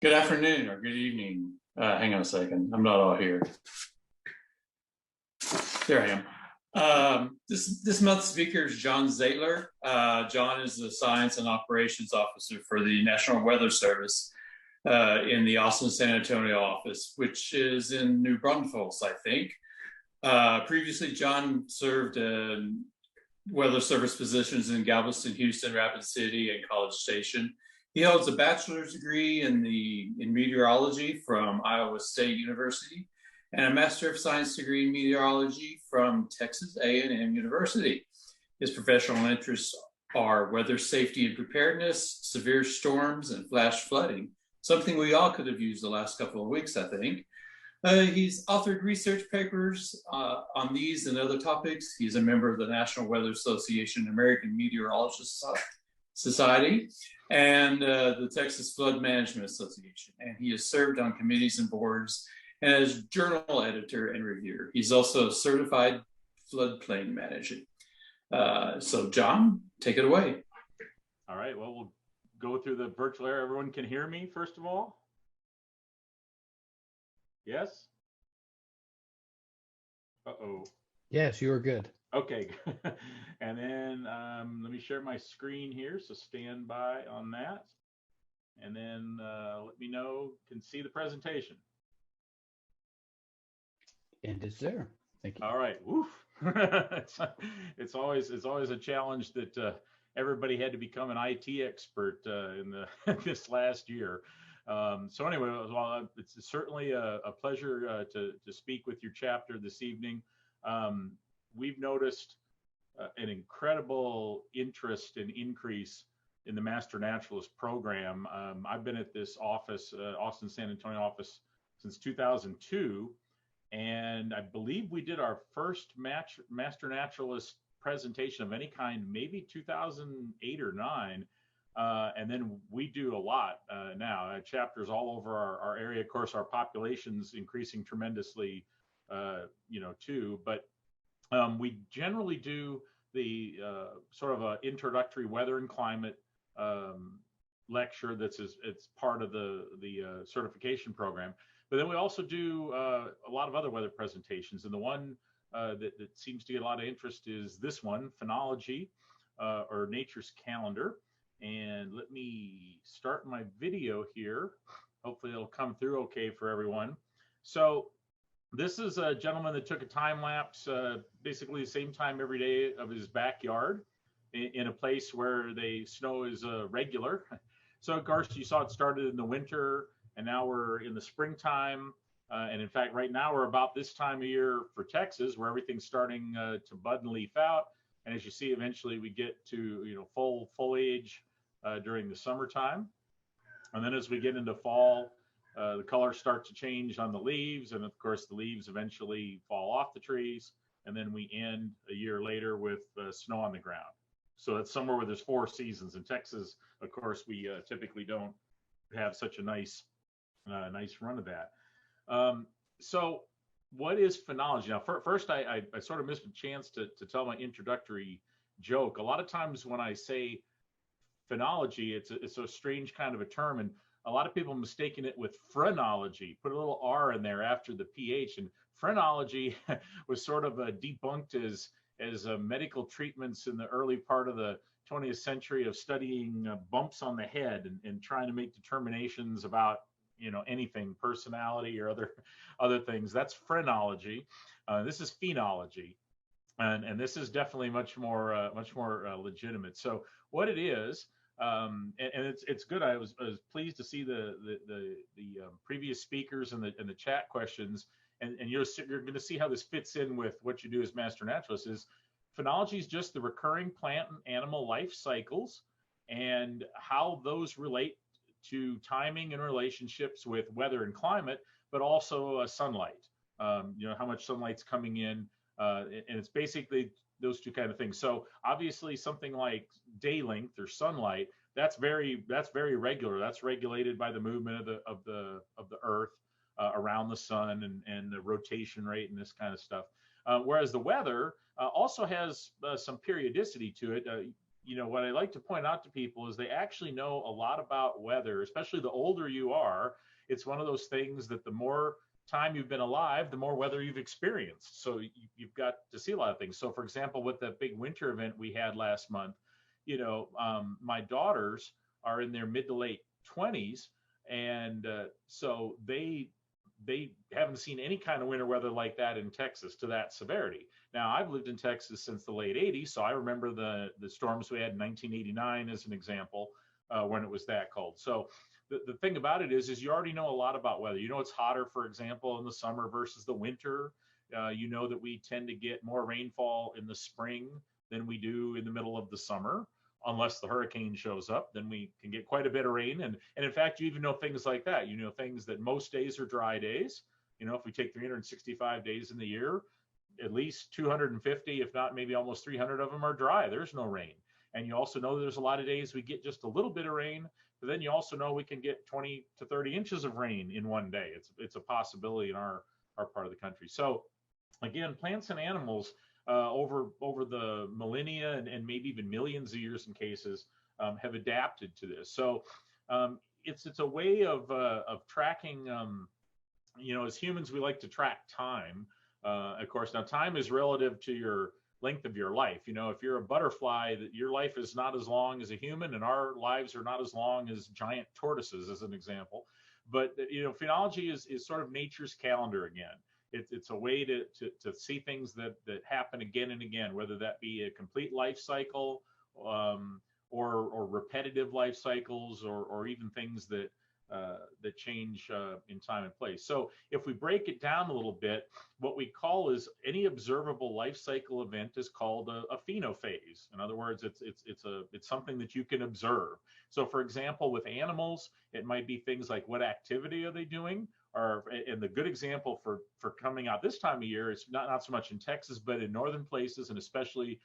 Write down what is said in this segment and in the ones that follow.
Good afternoon or good evening. Hang on a second. I'm not all here. There I am. This month's speaker is Jon Zeitler. Jon is the Science and Operations Officer for the National Weather Service in the Austin San Antonio office, which is in New Braunfels, I think. Previously, Jon served in weather service positions in Galveston, Houston, Rapid City, and College Station. He holds a bachelor's degree in meteorology from Iowa State University and a Master of Science degree in meteorology from Texas A&M University. His professional interests are weather safety and preparedness, severe storms, and flash flooding, something we all could have used the last couple of weeks, I think. He's authored research papers on these and other topics. He's a member of the National Weather Association, American Meteorologists Society, and the Texas Flood Management Association. And he has served on committees and boards and as journal editor and reviewer. He's also a certified floodplain manager. So Jon, take it away. All right, well, we'll go through the virtual area. Everyone can hear me, first of all? Yes? Uh-oh. Yes, you are good. Okay. And then let me share my screen here. So stand by on that. And then let me know, can see the presentation. And it's there. Thank you. All right. Woof. it's always a challenge that everybody had to become an IT expert in this last year. So anyway, well, it's certainly a pleasure to speak with your chapter this evening. We've noticed an incredible interest and increase in the Master Naturalist program. I've been at this office, Austin San Antonio office, since 2002, and I believe we did our first Master Naturalist presentation of any kind, maybe 2008 or 9. And then we do a lot now, chapters all over our area. Of course, our population's increasing tremendously, too. But we generally do the sort of a introductory weather and climate lecture it's part of the certification program. But then we also do a lot of other weather presentations. And the one that seems to get a lot of interest is this one, Phenology, or Nature's Calendar. And let me start my video here. Hopefully it'll come through okay for everyone. So this is a gentleman that took a time lapse, basically the same time every day of his backyard in a place where the snow is regular. So of course you saw it started in the winter, and now we're in the springtime. And in fact, right now we're about this time of year for Texas, where everything's starting to bud and leaf out. And as you see, eventually we get to full foliage during the summertime. And then as we get into fall, the colors start to change on the leaves. And of course, the leaves eventually fall off the trees. And then we end a year later with snow on the ground. So that's somewhere where there's 4 seasons. In Texas, of course, we typically don't have such a nice run of that. So what is phenology? Now, first, I sort of missed a chance to tell my introductory joke. A lot of times when I say phenology, it's a strange kind of a term, and a lot of people mistaken it with phrenology. Put a little R in there after the PH, and phrenology was sort of debunked as medical treatments in the early part of the 20th century of studying bumps on the head and trying to make determinations about anything, personality or other things. That's phrenology. This is phenology, and this is definitely much more legitimate. So what it is, and it's good. I was pleased to see the previous speakers and the chat questions, and you're going to see how this fits in with what you do as Master Naturalist. Is phenology is just the recurring plant and animal life cycles and how those relate to timing and relationships with weather and climate, but also sunlight. How much sunlight's coming in, and it's basically those two kind of things. So obviously something like day length or sunlight, that's very regular. That's regulated by the movement of the Earth around the sun and the rotation rate and this kind of stuff. Whereas the weather also has some periodicity to it. what I like to point out to people is they actually know a lot about weather, especially the older you are. It's one of those things that the more time you've been alive, the more weather you've experienced. So you've got to see a lot of things. So for example, with the big winter event we had last month, my daughters are in their mid to late 20s, and so they haven't seen any kind of winter weather like that in Texas to that severity. Now, I've lived in Texas since the late 80s, so I remember the storms we had in 1989 as an example, when it was that cold. So the thing about it is you already know a lot about weather. You know it's hotter, for example, in the summer versus the winter. You know that we tend to get more rainfall in the spring than we do in the middle of the summer. Unless the hurricane shows up, then we can get quite a bit of rain. And in fact, you even know things like that. You know things that most days are dry days. If we take 365 days in the year, at least 250, if not maybe almost 300 of them are dry. There's no rain. And you also know there's a lot of days we get just a little bit of rain, but then you also know we can get 20 to 30 inches of rain in one day. It's a possibility in our part of the country. So again, plants and animals over the millennia and maybe even millions of years in cases have adapted to this. So it's a way of tracking. As humans, we like to track time. Of course, now time is relative to your length of your life. If you're a butterfly, your life is not as long as a human, and our lives are not as long as giant tortoises, as an example. But phenology is sort of nature's calendar again. It's a way to see things that happen again and again, whether that be a complete life cycle, or repetitive life cycles, or even things that change in time and place. So if we break it down a little bit, what we call is any observable life cycle event is called a phenophase. In other words, it's something that you can observe. So for example, with animals, it might be things like what activity are they doing? And the good example for coming out this time of year is not so much in Texas, but in northern places, and especially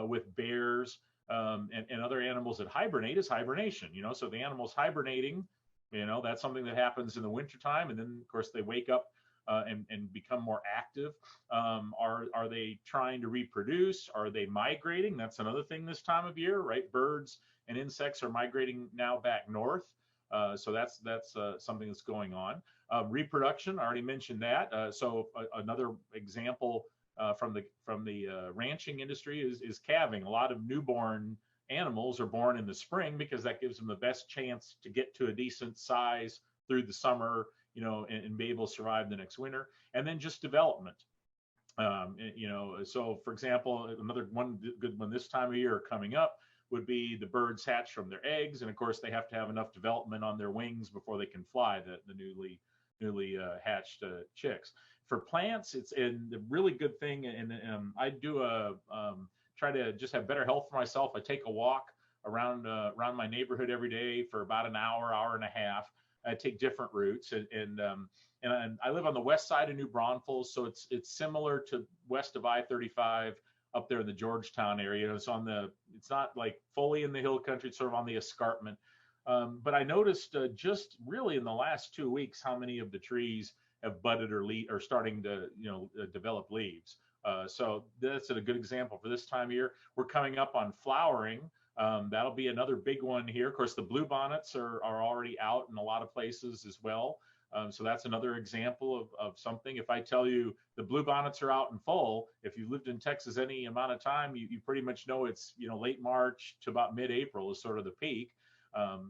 with bears and other animals that hibernate, is hibernation. So the animal's hibernating. That's something that happens in the wintertime, and then of course they wake up and become more active. Are they trying to reproduce? Are they migrating? That's another thing this time of year, right? Birds and insects are migrating now back north. So that's something that's going on. Reproduction, I already mentioned that. So another example from the ranching industry is calving. A lot of newborn animals are born in the spring because that gives them the best chance to get to a decent size through the summer, and be able to survive the next winter. And then just development. So for example, another good one this time of year coming up would be the birds hatch from their eggs, and of course they have to have enough development on their wings before they can fly, the newly hatched chicks. For plants, it's a really good thing, and I do try to just have better health for myself. I take a walk around my neighborhood every day for about an hour and a half. I take different routes, and I live on the west side of New Braunfels, so it's similar to west of I-35 up there in the Georgetown area. It's not like fully in the hill country, it's sort of on the escarpment. But I noticed just really in the last 2 weeks how many of the trees have budded or starting to develop leaves. So that's a good example for this time of year. We're coming up on flowering. That'll be another big one here. Of course, the bluebonnets are already out in a lot of places as well. So that's another example of something. If I tell you the bluebonnets are out in full, if you lived in Texas any amount of time, you pretty much know it's late March to about mid-April is sort of the peak.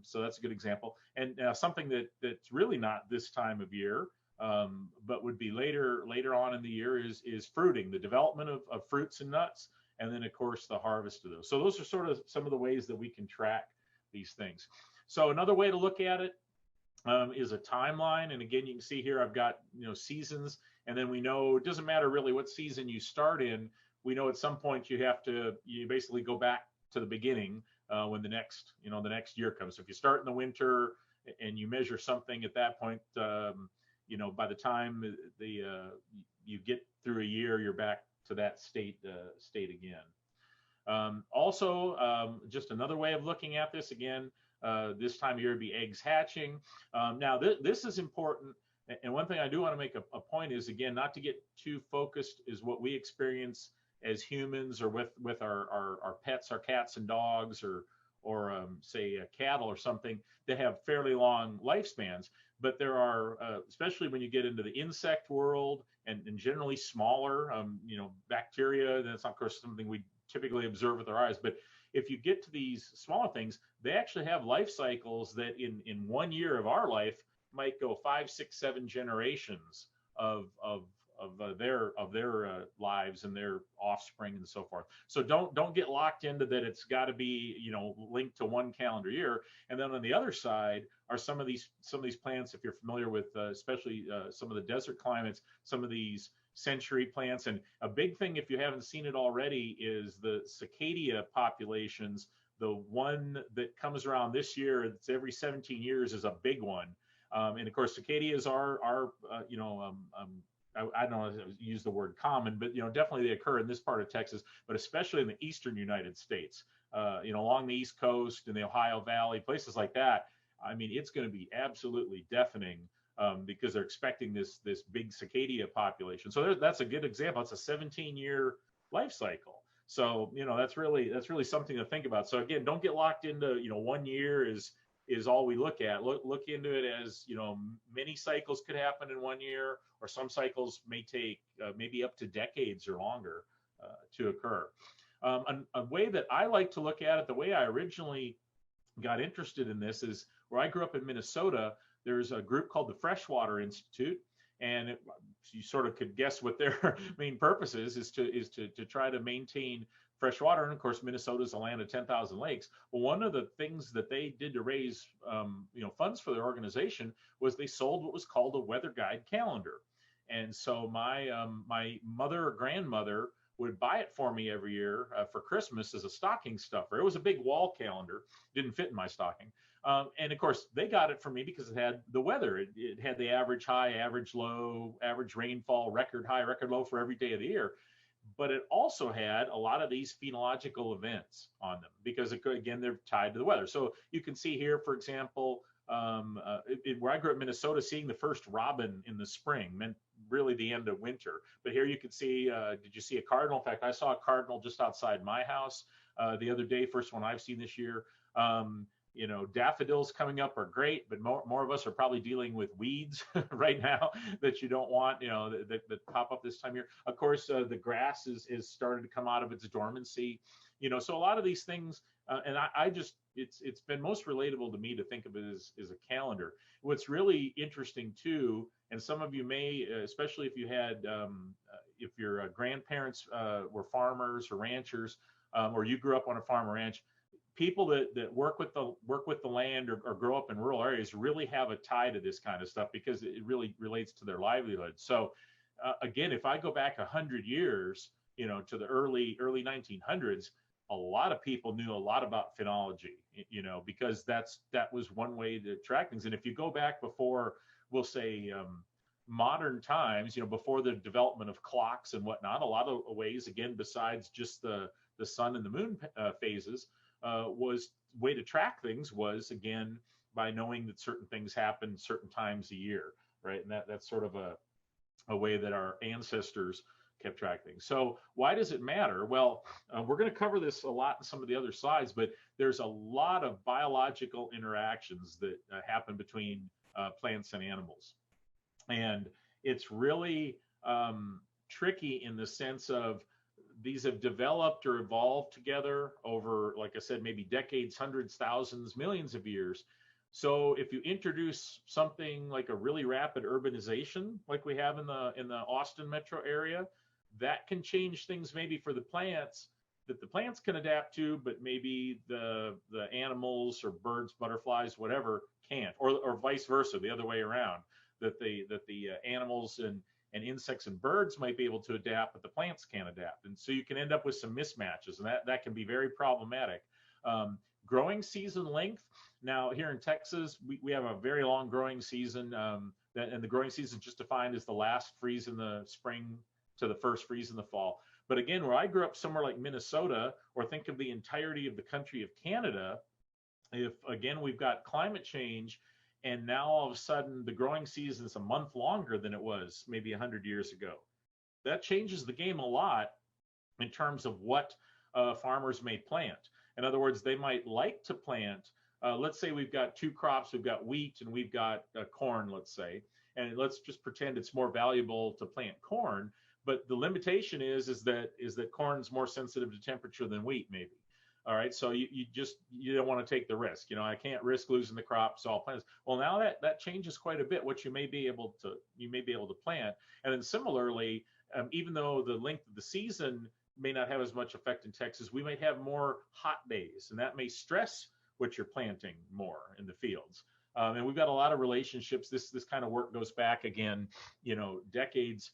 So that's a good example. And something that's really not this time of year, but would be later on in the year is fruiting, the development of fruits and nuts, and then of course the harvest of those. So those are sort of some of the ways that we can track these things. So another way to look at it is a timeline. And again, you can see here I've got seasons, and then we know it doesn't matter really what season you start in. We know at some point you basically go back to the beginning when the next year comes. So if you start in the winter and you measure something at that point, by the time you get through a year, you're back to that state again. Also, just another way of looking at this again. This time of year would be eggs hatching. Now, this is important. And one thing I do want to make a point is, again, not to get too focused is what we experience as humans or with our pets, our cats and dogs, or say cattle or something that have fairly long lifespans. But there are, especially when you get into the insect world and generally smaller, bacteria. That's not, of course, something we typically observe with our eyes. But if you get to these smaller things, they actually have life cycles that in 1 year of our life might go 5, 6, 7 generations of their lives and their offspring and so forth. So don't get locked into that it's got to be linked to one calendar year. And then on the other side are some of these plants, if you're familiar with especially some of the desert climates, some of these century plants. And a big thing, if you haven't seen it already, is the cicada populations. The one that comes around this year, it's every 17 years, is a big one. And of course, cicadas are I don't know how to use the word common, but definitely they occur in this part of Texas, but especially in the eastern United States, along the East Coast and the Ohio Valley, places like that. I mean, it's going to be absolutely deafening because they're expecting this big cicada population. So that's a good example. It's a 17-year life cycle. So that's really something to think about. So again, don't get locked into 1 year is all we look at. Look into it as, many cycles could happen in 1 year, or some cycles may take maybe up to decades or longer to occur. A way that I like to look at it, the way I originally got interested in this, is where I grew up in Minnesota. There's a group called the Freshwater Institute, and you sort of could guess what their main purpose is to try to maintain fresh water. And of course, Minnesota is a land of 10,000 lakes. Well, one of the things that they did to raise funds for their organization was they sold what was called a weather guide calendar. And so my mother or grandmother would buy it for me every year for Christmas as a stocking stuffer. It was a big wall calendar, didn't fit in my stocking. And of course, they got it for me because it had the weather. It had the average high, average low, average rainfall, record high, record low for every day of the year. But it also had a lot of these phenological events on them because, again, they're tied to the weather. So you can see here, for example, where I grew up in Minnesota, seeing the first robin in the spring meant really the end of winter. But here you can see, did you see a cardinal? In fact, I saw a cardinal just outside my house the other day, first one I've seen this year. Daffodils coming up are great, but more of us are probably dealing with weeds right now that you don't want, that pop up this time of year. Of course, the grass is started to come out of its dormancy, so a lot of these things, and I just, it's been most relatable to me to think of it as a calendar. What's really interesting too, and some of you may, especially if you had, if your grandparents were farmers or ranchers, or you grew up on a farm or ranch, people that work with the land or grow up in rural areas really have a tie to this kind of stuff because it really relates to their livelihood. So again, if I go back 100 years, to the early 1900s, a lot of people knew a lot about phenology, because that was one way to track things. And if you go back before, we'll say, modern times, before the development of clocks and whatnot, a lot of ways, again, besides just the sun and the moon phases, was way to track things was, again, by knowing that certain things happen certain times a year, right? And that's sort of a way that our ancestors kept track things. So why does it matter? Well, we're going to cover this a lot in some of the other slides, but there's a lot of biological interactions that happen between plants and animals. And it's really tricky in the sense of these have developed or evolved together over, like I said, maybe decades, hundreds, thousands, millions of years. So if you introduce something like a really rapid urbanization, like we have in the Austin metro area, that can change things maybe for the plants that the plants can adapt to, but maybe the animals or birds, butterflies, whatever can't, or vice versa, the other way around, that the animals and insects and birds might be able to adapt, but the plants can't adapt. And so you can end up with some mismatches, and that can be very problematic. Growing season length. Now, here in Texas, we have a very long growing season, and the growing season is just defined as the last freeze in the spring to the first freeze in the fall. But again, where I grew up, somewhere like Minnesota, or think of the entirety of the country of Canada, if, again, we've got climate change, and now all of a sudden the growing season is a month longer than it was maybe 100 years ago. That changes the game a lot in terms of what farmers may plant. In other words, they might like to plant, let's say we've got two crops, we've got wheat and we've got corn, let's say, and let's just pretend it's more valuable to plant corn. But the limitation is that corn's more sensitive to temperature than wheat, maybe. All right, so you don't want to take the risk. I can't risk losing the crop, so I'll plant this. Well, now that changes quite a bit what you may be able to plant. And then similarly, even though the length of the season may not have as much effect in Texas, we might have more hot days, and that may stress what you're planting more in the fields. And we've got a lot of relationships. This kind of work goes back again, decades,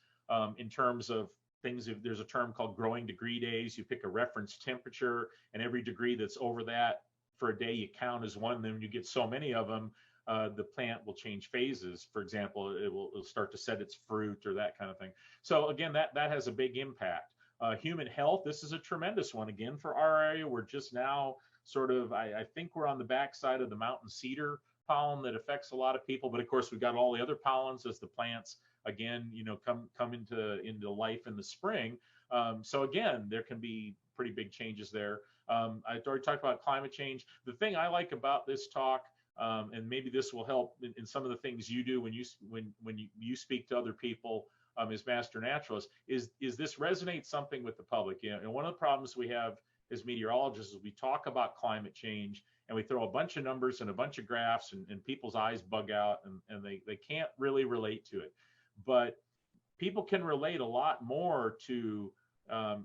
in terms of things. If there's a term called growing degree days, you pick a reference temperature, and every degree that's over that for a day you count as one. Then when you get so many of them, the plant will change phases. For example, it'll start to set its fruit or that kind of thing. So again, that has a big impact. Human health, this is a tremendous one. Again, for our area, we're just now sort of, I think we're on the backside of the mountain cedar pollen that affects a lot of people. But of course, we've got all the other pollens as the plants, again, come into life in the spring. So again, there can be pretty big changes there. I already talked about climate change. The thing I like about this talk, and maybe this will help in some of the things you do when you speak to other people, as master naturalist, is this resonates something with the public. And one of the problems we have as meteorologists is we talk about climate change and we throw a bunch of numbers and a bunch of graphs, and people's eyes bug out, and they can't really relate to it. But people can relate a lot more to,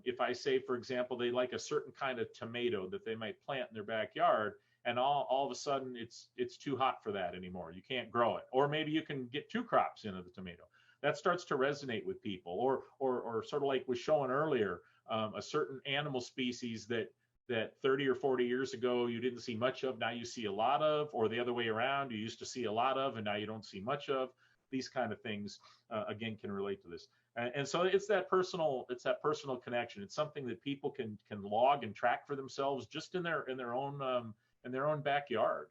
if I say, for example, they like a certain kind of tomato that they might plant in their backyard, and all of a sudden it's too hot for that anymore. You can't grow it. Or maybe you can get two crops into the tomato. That starts to resonate with people. Or sort of like was shown earlier, a certain animal species that 30 or 40 years ago you didn't see much of, now you see a lot of, or the other way around, you used to see a lot of and now you don't see much of. These kind of things, again, can relate to this. And so it's that personal connection. It's something that people can log and track for themselves just in their own backyard.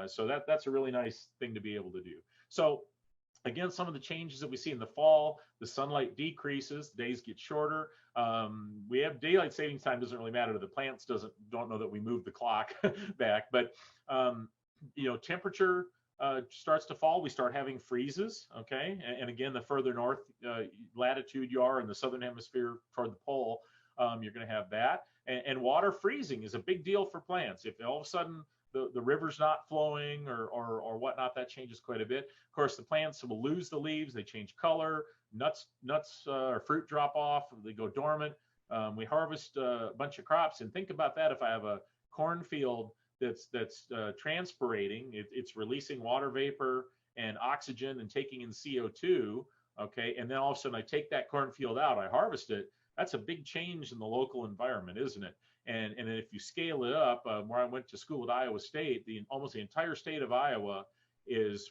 So that's a really nice thing to be able to do. So again, some of the changes that we see in the fall, the sunlight decreases, days get shorter. We have daylight savings time, doesn't really matter to the plants, don't know that we move the clock back, but temperature starts to fall. We start having freezes, okay? And again, the further north latitude you are in the southern hemisphere toward the pole, you're going to have that. And water freezing is a big deal for plants. If all of a sudden the river's not flowing or whatnot, that changes quite a bit. Of course, the plants will lose the leaves, they change color, nuts or fruit drop off, they go dormant. We harvest a bunch of crops, and think about that. If I have a cornfield that's transpirating, it's releasing water vapor and oxygen and taking in CO2, okay, and then all of a sudden I take that cornfield out, I harvest it. That's a big change in the local environment, isn't it? And if you scale it up, where I went to school at Iowa State, almost the entire state of Iowa is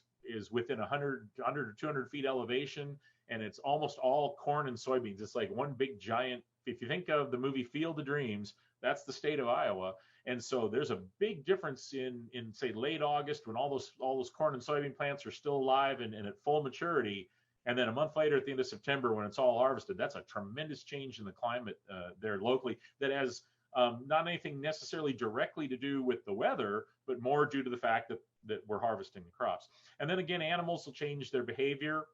within 100 or 200 feet elevation, and it's almost all corn and soybeans. It's like one big giant. If you think of the movie Field of Dreams, that's the state of Iowa. And so there's a big difference in say late August, when all those corn and soybean plants are still alive and at full maturity, and then a month later at the end of September when it's all harvested. That's a tremendous change in the climate there locally that has not anything necessarily directly to do with the weather, but more due to the fact that we're harvesting the crops. And then again, animals will change their behavior,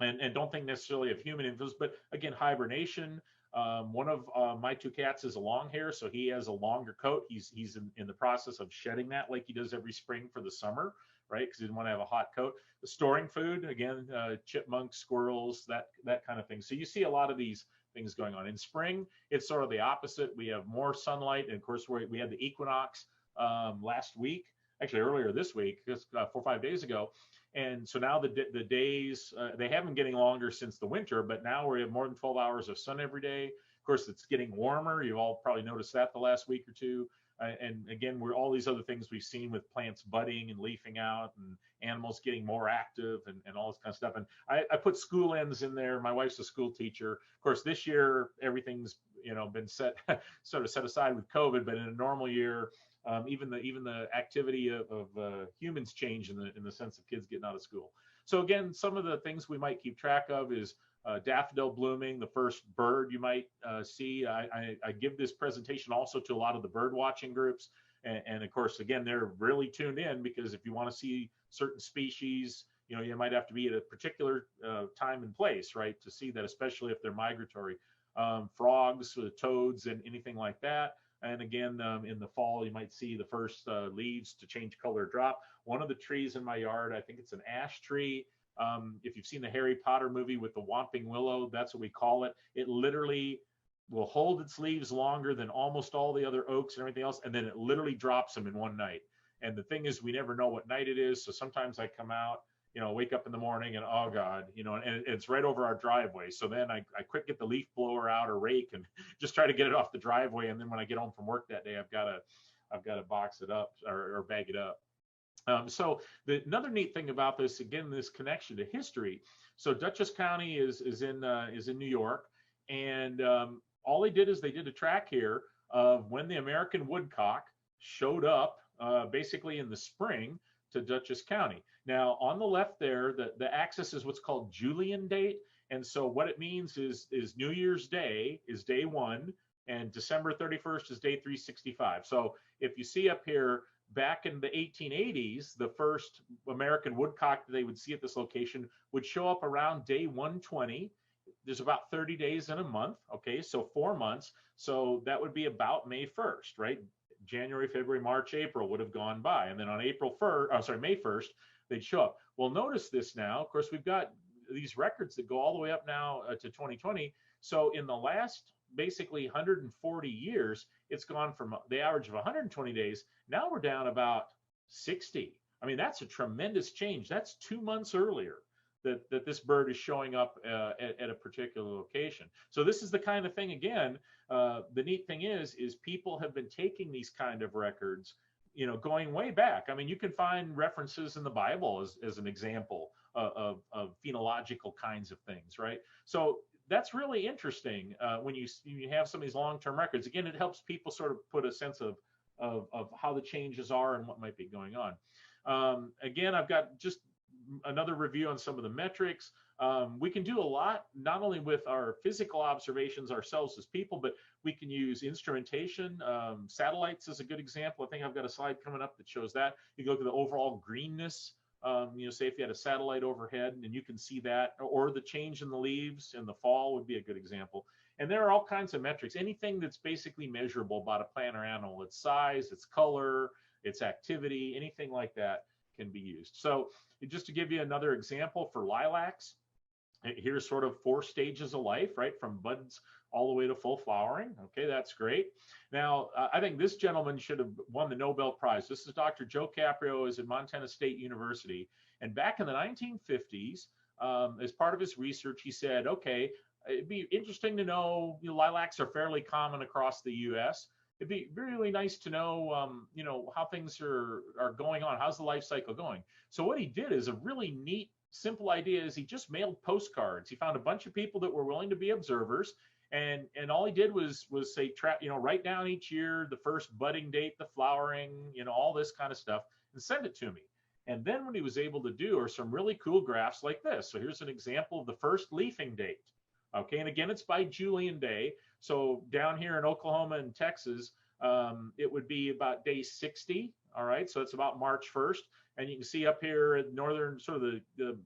and don't think necessarily of human influence, but again, hibernation. One of my two cats is a long hair, so he has a longer coat. He's in the process of shedding that like he does every spring for the summer, right? Because he didn't want to have a hot coat. Storing food, again, chipmunks, squirrels, that kind of thing. So you see a lot of these things going on. In spring, it's sort of the opposite. We have more sunlight, and of course we had the equinox last week, actually earlier this week, just 4 or 5 days ago. And so now the days, they have been getting longer since the winter, but now we have more than 12 hours of sun every day. Of course, it's getting warmer. You've all probably noticed that the last week or two. And again, we're all these other things we've seen with plants budding and leafing out and animals getting more active and all this kind of stuff. And I put school ends in there. My wife's a school teacher. Of course, this year, everything's been sort of set aside with COVID, but in a normal year, even the activity of humans change in the sense of kids getting out of school. So again, some of the things we might keep track of is daffodil blooming, the first bird you might see. I give this presentation also to a lot of the bird watching groups. And of course, again, they're really tuned in because if you want to see certain species, you might have to be at a particular time and place, right, to see that, especially if they're migratory. Frogs, toads, and anything like that. And again, in the fall, you might see the first leaves to change color drop. One of the trees in my yard, I think it's an ash tree. If you've seen the Harry Potter movie with the Whomping Willow, that's what we call it. It literally will hold its leaves longer than almost all the other oaks and everything else, and then it literally drops them in one night. And the thing is, we never know what night it is, so sometimes I come out, wake up in the morning and, oh God, and it's right over our driveway. So then I quick get the leaf blower out or rake and just try to get it off the driveway. And then when I get home from work that day, I've got to box it up or bag it up. So another neat thing about this, again, this connection to history. So Dutchess County is in New York, and all they did is they did a track here of when the American woodcock showed up, basically in the spring to Dutchess County. Now, on the left there, the axis is what's called Julian date, and so what it means is New Year's Day is day 1, and December 31st is day 365. So if you see up here, back in the 1880s, the first American woodcock that they would see at this location would show up around day 120. There's about 30 days in a month, okay, so 4 months. So that would be about May 1st, right? January, February, March, April would have gone by. And then on May 1st, they'd show up. Well, notice this now. Of course, we've got these records that go all the way up now to 2020. So in the last basically 140 years, it's gone from the average of 120 days. Now we're down about 60. I mean, that's a tremendous change. That's 2 months earlier that this bird is showing up at a particular location. So this is the kind of thing, again, the neat thing is people have been taking these kind of records, going way back. I mean, you can find references in the Bible as an example of phenological kinds of things, right? So that's really interesting when you have some of these long-term records. Again, it helps people sort of put a sense of how the changes are and what might be going on. Again, I've got just another review on some of the metrics. We can do a lot, not only with our physical observations ourselves as people, but we can use instrumentation. Satellites is a good example. I think I've got a slide coming up that shows that. You can look at the overall greenness. Say if you had a satellite overhead and you can see that, or the change in the leaves in the fall would be a good example. And there are all kinds of metrics. Anything that's basically measurable about a plant or animal, its size, its color, its activity, anything like that can be used. So just to give you another example for lilacs, here's sort of 4 stages of life, right? From buds all the way to full flowering. Okay, that's great. Now, I think this gentleman should have won the Nobel Prize. This is Dr. Joe Caprio, is at Montana State University. And back in the 1950s, as part of his research, he said, okay, it'd be interesting to know, lilacs are fairly common across the U.S. It'd be really nice to know, how things are going on. How's the life cycle going? So what he did is a really neat, simple idea is he just mailed postcards. He found a bunch of people that were willing to be observers. And all he did was say, write down each year, the first budding date, the flowering, all this kind of stuff, and send it to me. And then what he was able to do are some really cool graphs like this. So here's an example of the first leafing date. Okay, and again, it's by Julian Day. So down here in Oklahoma and Texas, it would be about day 60. All right, so it's about March 1st. And you can see up here at northern, sort of the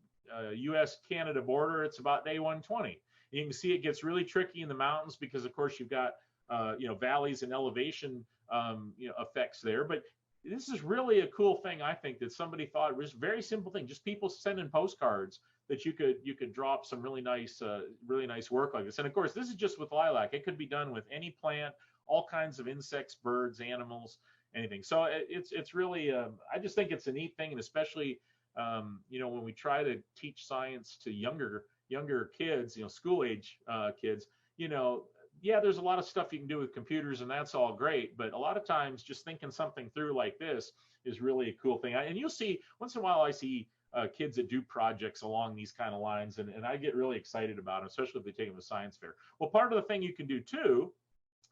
U.S.-Canada border, it's about day 120. You can see it gets really tricky in the mountains because, of course, you've got valleys and elevation effects there. But this is really a cool thing, I think, that somebody thought. It was a very simple thing, just people sending postcards that you could draw up some really nice work like this. And of course, this is just with lilac. It could be done with any plant, all kinds of insects, birds, animals, anything. So it's really I just think it's a neat thing, and especially when we try to teach science to younger kids, school age kids, there's a lot of stuff you can do with computers, and that's all great. But a lot of times, just thinking something through like this is really a cool thing. And you'll see once in a while, I see kids that do projects along these kind of lines, and I get really excited about them, especially if they take them to science fair. Well, part of the thing you can do too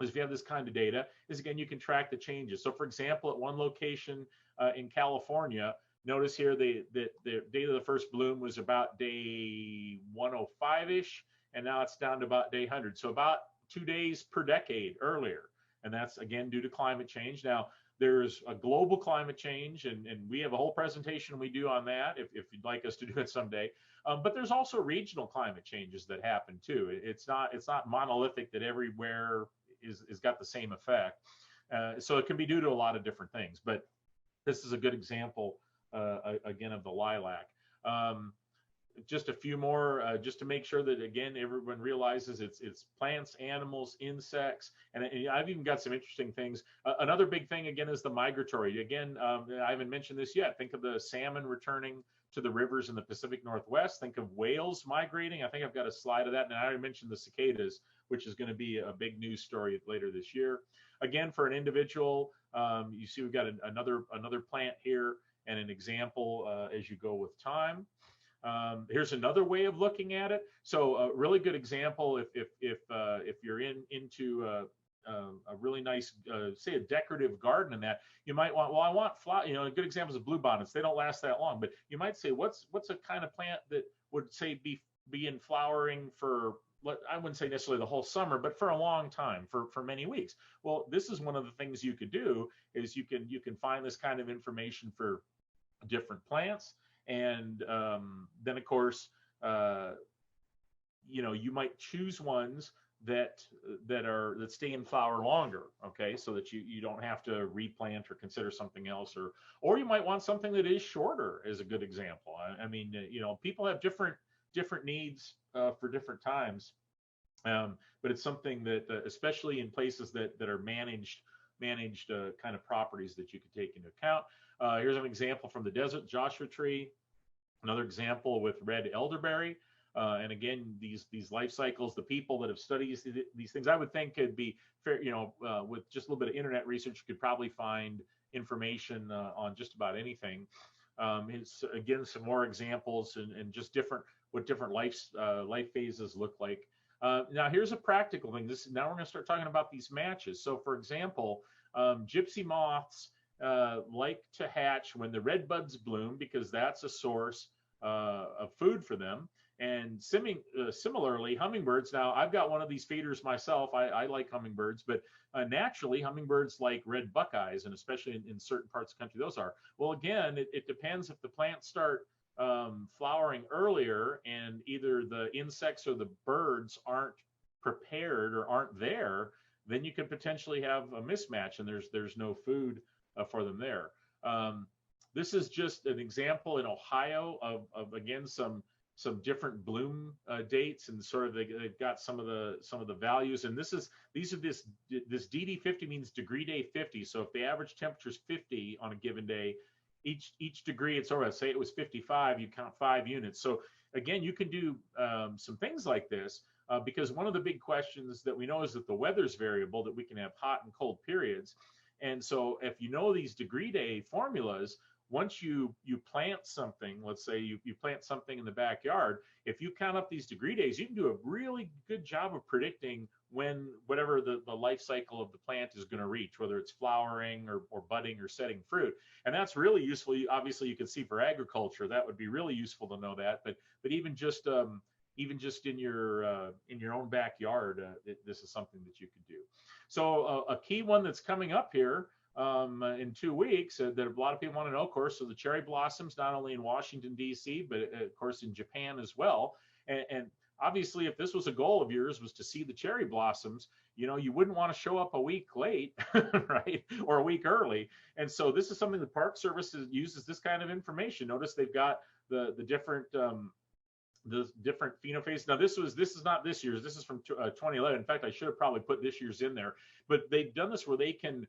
is if you have this kind of data is, again, you can track the changes. So for example, at one location in California, Notice here the date of the first bloom was about day 105-ish, and now it's down to about day 100. So about 2 days per decade earlier. And that's, again, due to climate change. Now, there's a global climate change, and we have a whole presentation we do on that if you'd like us to do it someday. But there's also regional climate changes that happen too. It's not monolithic that everywhere is got the same effect. So it can be due to a lot of different things. But this is a good example, again, of the lilac. Just a few more, just to make sure that, again, everyone realizes it's plants, animals, insects, and I've even got some interesting things. Another big thing, again, is the migratory. Again, I haven't mentioned this yet. Think of the salmon returning to the rivers in the Pacific Northwest. Think of whales migrating. I think I've got a slide of that. And I already mentioned the cicadas, which is going to be a big news story later this year. Again, for an individual, you see we've got another plant here and an example as you go with time. Here's another way of looking at it. So a really good example, if you're into a really nice, say, a decorative garden, and that you might want, well, I want flower. You know, a good example is bluebonnets. They don't last that long, but you might say, what's a kind of plant that would, say, be in flowering for, I wouldn't say necessarily the whole summer, but for a long time, for many weeks. Well, this is one of the things you could do, is you can find this kind of information for different plants. And then, of course, you know, you might choose ones that stay in flower longer, okay, so that you don't have to replant or consider something else, or you might want something that is shorter, as a good example. I mean, you know, people have different needs for different times, but it's something that, especially in places that are managed kind of properties, that you could take into account. Here's an example from the desert Joshua tree. Another example with red elderberry. And again, these life cycles, the people that have studied these things, I would think could be fair, you know, with just a little bit of internet research, you could probably find information on just about anything. It's, again, some more examples and just what different life phases look like. Now, here's a practical thing. Now we're going to start talking about these matches. So, for example, gypsy moths like to hatch when the red buds bloom, because that's a source of food for them. And similarly, hummingbirds. Now, I've got one of these feeders myself. I like hummingbirds, but naturally, hummingbirds like red buckeyes, and especially in certain parts of the country, those are. Well, again, it depends if the plants start flowering earlier, and either the insects or the birds aren't prepared or aren't there, then you could potentially have a mismatch, and there's no food for them there. This is just an example in Ohio of again some different bloom dates, and sort of they've got some of the values. And this DD50 means degree day 50. So if the average temperature is 50 on a given day, each degree, it's sort of, say it was 55, you count 5 units. So again, you can do some things like this because one of the big questions that we know is that the weather's variable, that we can have hot and cold periods. And so if you know these degree day formulas, once you plant something, let's say you plant something in the backyard, if you count up these degree days, you can do a really good job of predicting when whatever the life cycle of the plant is going to reach, whether it's flowering or budding or setting fruit. And that's really useful. Obviously, you can see for agriculture, that would be really useful to know that. But even just in your own backyard, this is something that you could do. So a key one that's coming up here in 2 weeks that a lot of people want to know, of course, so the cherry blossoms, not only in Washington, D.C., but of course in Japan as well. And obviously, if this was a goal of yours, was to see the cherry blossoms, you know, you wouldn't want to show up a week late, right, or a week early. And so this is something the Park Service uses, this kind of information. Notice they've got the different phenophases. Now, this is not this year's. This is from 2011. In fact, I should have probably put this year's in there. But they've done this where they can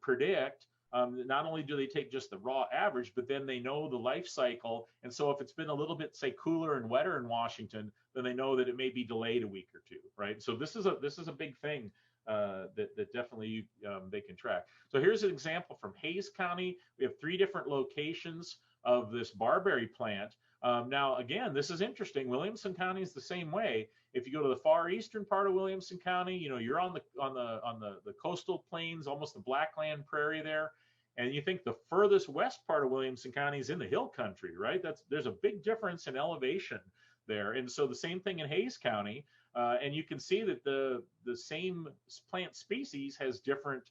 predict. Not only do they take just the raw average, but then they know the life cycle. And so if it's been a little bit, say, cooler and wetter in Washington, then they know that it may be delayed a week or two, right? So this is a big thing that definitely they can track. So here's an example from Hayes County. We have 3 different locations of this barberry plant. Now, again, this is interesting. Williamson County is the same way. If you go to the far eastern part of Williamson County, you know, you're on the coastal plains, almost the Blackland Prairie there. And you think the furthest west part of Williamson County is in the hill country, right? There's a big difference in elevation there. And so the same thing in Hayes County. And you can see that the same plant species has different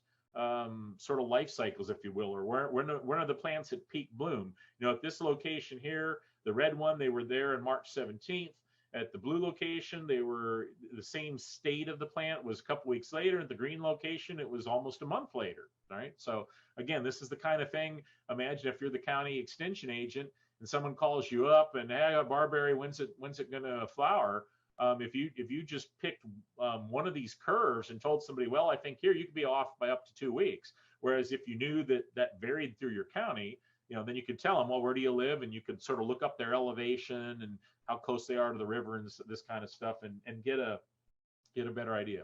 sort of life cycles, if you will, or when are the plants at peak bloom? At this location here, the red one, they were there on March 17th. At the blue location, they were the same state of the plant was a couple weeks later. At the green location, it was almost a month later, right? So again, this is the kind of thing, imagine if you're the county extension agent and someone calls you up and, hey, I got barberry, when's it going to flower? If you just picked one of these curves and told somebody, well, I think here you could be off by up to 2 weeks. Whereas if you knew that varied through your county, then you could tell them, well, where do you live? And you could sort of look up their elevation and how close they are to the river and this kind of stuff, and get a better idea.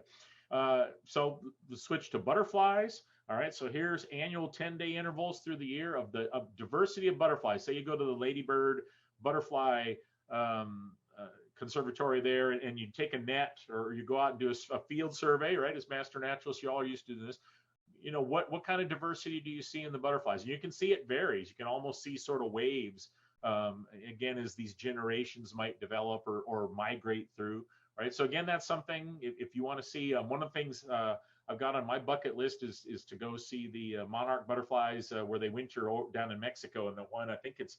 So the switch to butterflies. All right, so here's annual 10-day intervals through the year of diversity of butterflies. Say you go to the ladybird butterfly conservatory there, and you take a net, or you go out and do a field survey, right? As master naturalists, you all are used to doing this. What kind of diversity do you see in the butterflies? And you can see it varies. You can almost see sort of waves, again, as these generations might develop or migrate through, right? So again, that's something, if you want to see, one of the things I've got on my bucket list is to go see the monarch butterflies where they winter down in Mexico. And the one, I think it's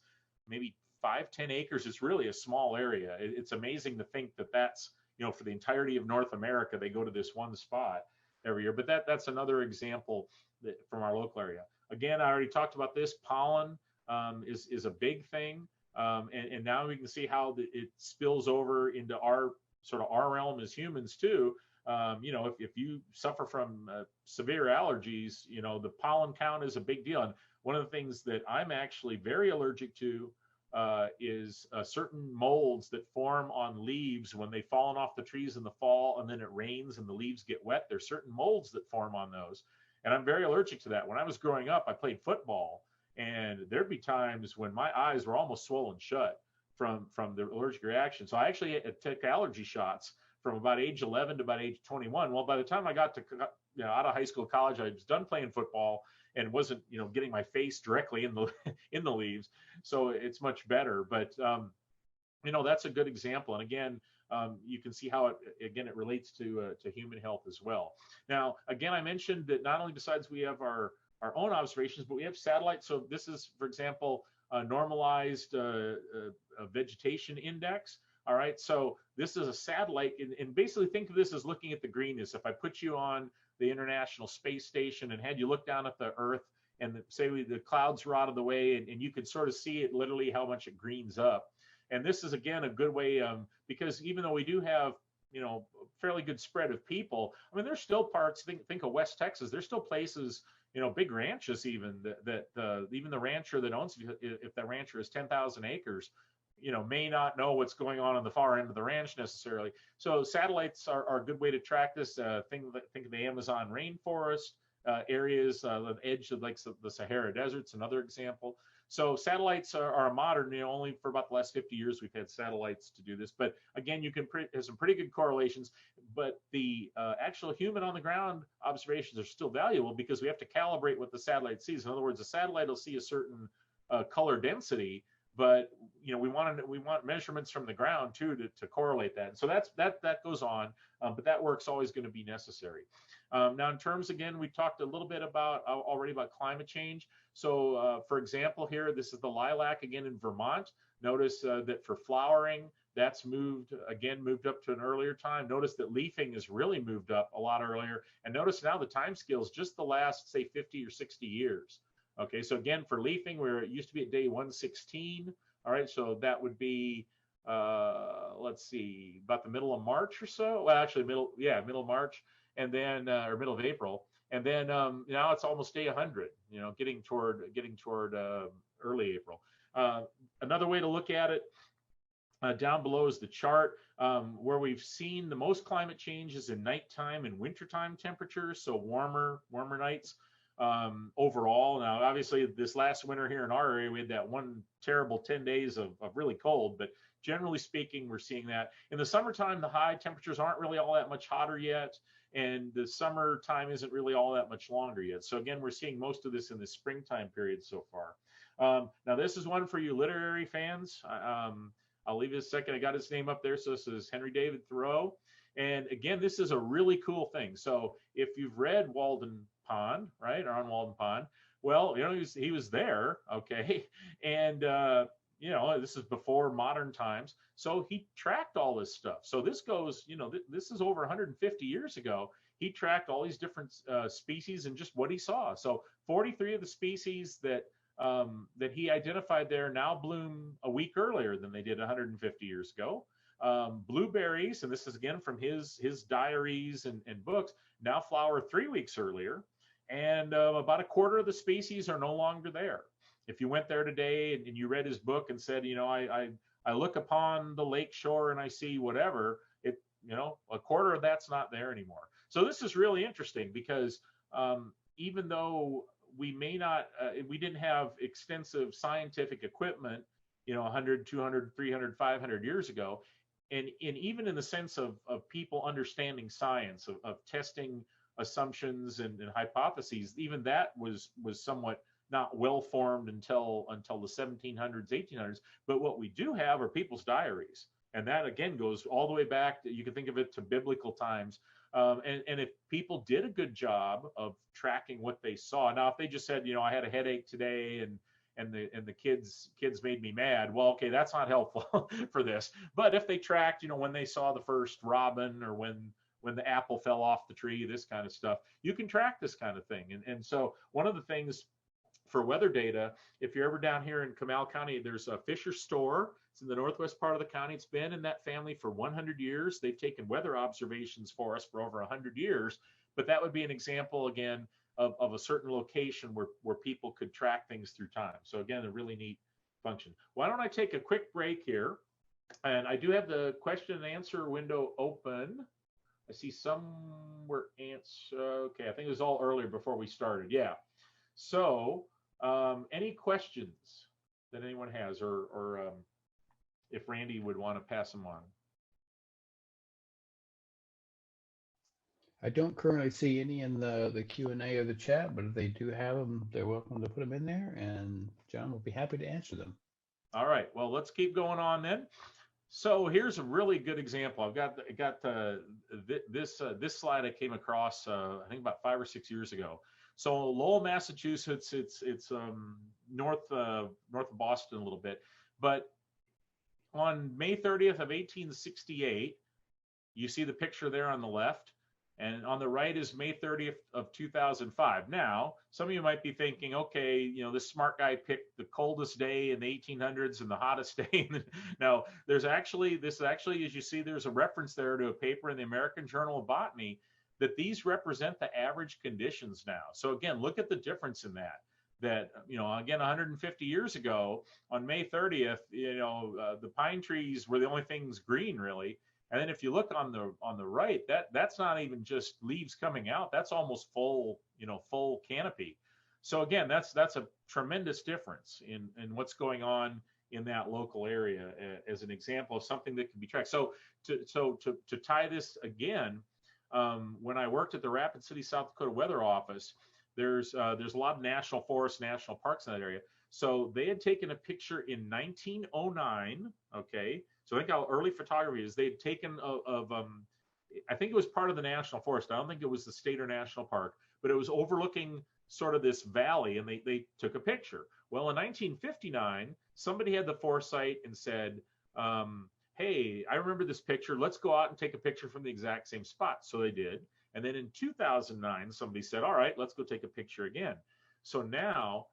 maybe 5-10 acres. It's really a small area. It's amazing to think that's, for the entirety of North America, they go to this one spot every year. But that's another example from our local area. Again, I already talked about this. Pollen is a big thing. And now we can see how it spills over into our realm as humans too. If you suffer from severe allergies, the pollen count is a big deal. And one of the things that I'm actually very allergic to is certain molds that form on leaves when they've fallen off the trees in the fall and then it rains and the leaves get wet. There's certain molds that form on those. And I'm very allergic to that. When I was growing up, I played football, and there'd be times when my eyes were almost swollen shut from the allergic reaction. So I actually took allergy shots from about age 11 to about age 21. Well, by the time I got to out of high school, college, I was done playing football and wasn't getting my face directly in the leaves. So it's much better. But that's a good example. And again, you can see how it relates to human health as well. Now, again, I mentioned that not only besides we have our own observations, but we have satellites. So this is, for example, a normalized vegetation index. All right, so this is a satellite, and basically think of this as looking at the greenness. If I put you on the International Space Station and had you look down at the Earth, and say the clouds were out of the way, and you could sort of see it literally how much it greens up. And this is, again, a good way, because even though we do have fairly good spread of people, I mean, there's still parts, think of West Texas, there's still places, big ranches even, that even the rancher that owns, if that rancher has 10,000 acres, may not know what's going on the far end of the ranch necessarily. So satellites are a good way to track this. Think of the Amazon rainforest areas, the edge of like the Sahara desert's another example. So satellites are modern. Only for about the last 50 years we've had satellites to do this. But again, you can have some pretty good correlations. But the actual human on the ground observations are still valuable because we have to calibrate what the satellite sees. In other words, a satellite will see a certain color density, but we want measurements from the ground too to correlate that. And so that goes on, but that work's always going to be necessary. Now, in terms, again, we talked a little bit already about climate change. So, for example, here, this is the lilac again in Vermont. Notice that for flowering, that's moved up to an earlier time. Notice that leafing has really moved up a lot earlier. And notice now the time scale is just the last, say, 50 or 60 years. Okay, so again, for leafing, where it used to be at day 116, all right, so that would be, let's see, about the middle of March or so. Well, actually, middle of March, and then, or middle of April, and then now it's almost day 100. Getting toward early April. Another way to look at it, down below is the chart where we've seen the most climate change is in nighttime and wintertime temperatures, so warmer nights. Overall, now obviously this last winter here in our area we had that one terrible 10 days of really cold, but generally speaking, we're seeing that. In the summertime, the high temperatures aren't really all that much hotter yet, and the summertime isn't really all that much longer yet. So again, we're seeing most of this in the springtime period so far. Now, this is one for you literary fans. I'll leave it a second. I got his name up there. So this is Henry David Thoreau. And again, this is a really cool thing. So if you've read Walden Pond, right, or on Walden Pond, well, he was there, okay, and this is before modern times, so he tracked all this stuff. So this goes, this is over 150 years ago. He tracked all these different species and just what he saw. So 43 of the species that he identified there now bloom a week earlier than they did 150 years ago. Blueberries, and this is again from his diaries and books, now flower 3 weeks earlier, and about a quarter of the species are no longer there. If you went there today and you read his book and said, I look upon the lake shore and I see whatever, a quarter of that's not there anymore. So this is really interesting because even though we may not, we didn't have extensive scientific equipment, 100, 200, 300, 500 years ago, and even in the sense of people understanding science, of testing assumptions and hypotheses, even that was somewhat not well formed until the 1700s, 1800s. But what we do have are people's diaries, and that again goes all the way back. You can think of it to biblical times. And if people did a good job of tracking what they saw, now if they just said, I had a headache today and the kids made me mad, well, okay, that's not helpful for this. But if they tracked, when they saw the first robin, or when the apple fell off the tree, this kind of stuff, you can track this kind of thing. And so one of the things for weather data, if you're ever down here in Comal County, there's a Fisher Store. It's in the northwest part of the county. It's been in that family for 100 years. They've taken weather observations for us for over 100 years. But that would be an example, again, of a certain location where people could track things through time. So again, a really neat function. Why don't I take a quick break here? And I do have the question and answer window open. I see some were okay, I think it was all earlier before we started. Yeah. So any questions that anyone has, or if Randy would want to pass them on. I don't currently see any in the Q&A or the chat, but if they do have them, they're welcome to put them in there, and John will be happy to answer them. All right, well, let's keep going on then. So here's a really good example. I've got this slide I came across I think about 5 or 6 years ago. So Lowell, Massachusetts, it's north of Boston a little bit, but on May 30th of 1868, you see the picture there on the left. And on the right is May 30th of 2005. Now, some of you might be thinking, okay, this smart guy picked the coldest day in the 1800s and the hottest day. Now, this is actually, as you see, there's a reference there to a paper in the American Journal of Botany that these represent the average conditions now. So again, look at the difference in that, again, 150 years ago on May 30th, the pine trees were the only things green really. And then if you look on the right, that's not even just leaves coming out. That's almost full canopy. So again, that's a tremendous difference in what's going on in that local area as an example of something that can be tracked. So to tie this again, when I worked at the Rapid City, South Dakota Weather Office, there's a lot of national forests, national parks in that area. So they had taken a picture in 1909. Okay. So I think how early photography is. They'd taken I think it was part of the national forest. I don't think it was the state or national park, but it was overlooking sort of this valley, and they took a picture. Well, in 1959, somebody had the foresight and said, hey, I remember this picture. Let's go out and take a picture from the exact same spot. So they did. And then in 2009, somebody said, all right, let's go take a picture again. So now,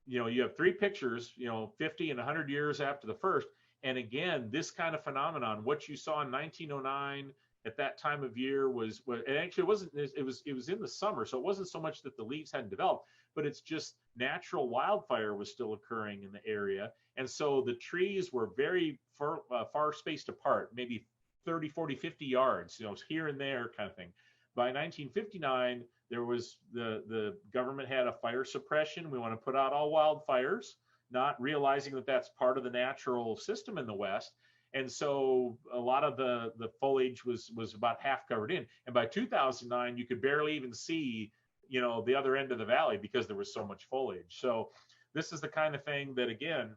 you have 3 pictures, 50 and 100 years after the first. And again, this kind of phenomenon, what you saw in 1909 at that time of year was and actually it was in the summer, so it wasn't so much that the leaves hadn't developed, but it's just natural wildfire was still occurring in the area. And so the trees were very far spaced apart, maybe 30, 40, 50 yards, here and there kind of thing. By 1959, there was the government had a fire suppression. We want to put out all wildfires. not realizing that that's part of the natural system in the West. And so a lot of the foliage was about half covered in. And by 2009, you could barely even see, the other end of the valley because there was so much foliage. So this is the kind of thing that, again,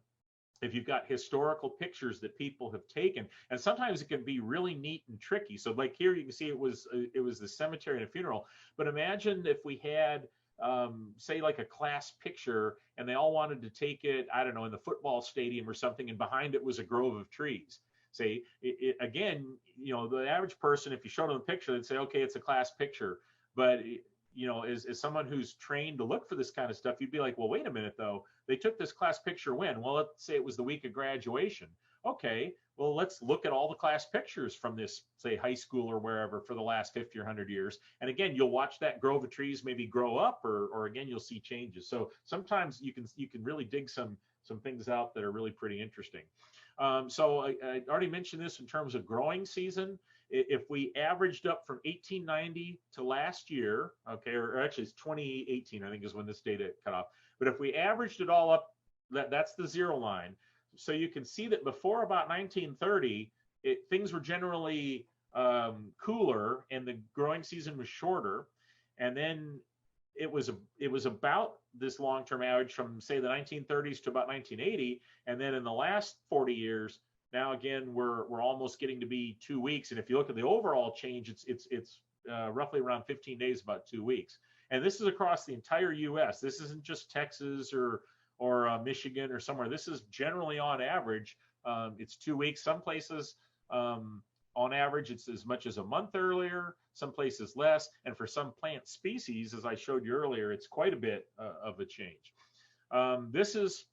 if you've got historical pictures that people have taken, and sometimes it can be really neat and tricky. So like here, you can see it was the cemetery and a funeral. But imagine if we had, say, like a class picture, and they all wanted to take it, I don't know, in the football stadium or something, and behind it was a grove of trees. Say, again, the average person, if you showed them a picture, they'd say, okay, it's a class picture. But as someone who's trained to look for this kind of stuff, you'd be like, well, wait a minute, though. They took this class picture when? Well, let's say it was the week of graduation. Okay, well, let's look at all the class pictures from this, say, high school or wherever for the last 50 or 100 years. And again, you'll watch that grove of trees maybe grow up, or again, you'll see changes. So sometimes you can really dig some things out that are really pretty interesting. So I already mentioned this in terms of growing season. If we averaged up from 1890 to last year, okay, or actually it's 2018, I think is when this data cut off. But if we averaged it all up, that's the zero line. So you can see that before about 1930, things were generally cooler and the growing season was shorter. And then it was about this long-term average from, say, the 1930s to about 1980. And then in the last 40 years, now again, we're almost getting to be 2 weeks. And if you look at the overall change, it's roughly around 15 days, about 2 weeks. And this is across the entire U.S. This isn't just Texas or Michigan or somewhere. This is generally on average. It's 2 weeks. Some places, on average, it's as much as a month earlier. Some places less. And for some plant species, as I showed you earlier, it's quite a bit of a change. This is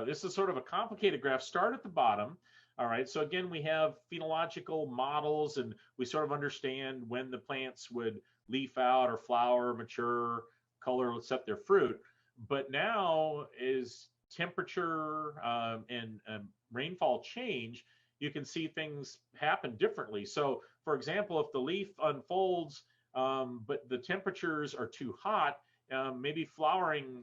this is sort of a complicated graph. Start at the bottom. All right. So again, we have phenological models, and we sort of understand when the plants would leaf out or flower, mature, color, accept their fruit. But now, as temperature and rainfall change, you can see things happen differently. So, for example, if the leaf unfolds, but the temperatures are too hot, maybe flowering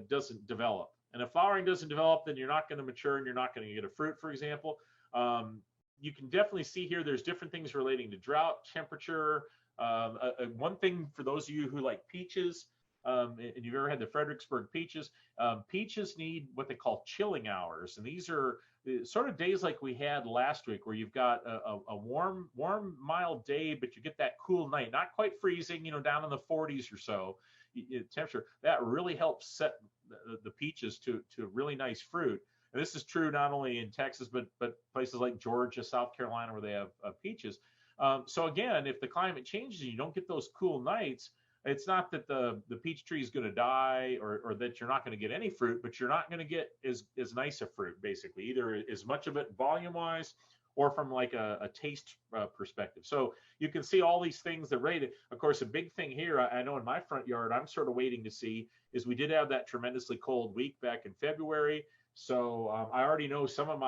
doesn't develop. And if flowering doesn't develop, then you're not going to mature and you're not going to get a fruit, for example. You can definitely see here there's different things relating to drought, temperature. One thing for those of you who like peaches, and you've ever had the Fredericksburg peaches, peaches need what they call chilling hours. And these are sort of days like we had last week, where you've got a warm, mild day, but you get that cool night, not quite freezing, down in the 40s or so temperature. That really helps set the peaches to really nice fruit. And this is true not only in Texas, but places like Georgia, South Carolina, where they have peaches. So again, if the climate changes and you don't get those cool nights, it's not that the peach tree is going to die or that you're not going to get any fruit, but you're not going to get as nice a fruit, basically, either as much of it volume-wise or from like a taste perspective. So you can see all these things that rated. Of course, a big thing here, I know in my front yard, I'm sort of waiting to see, is we did have that tremendously cold week back in February. So I already know some of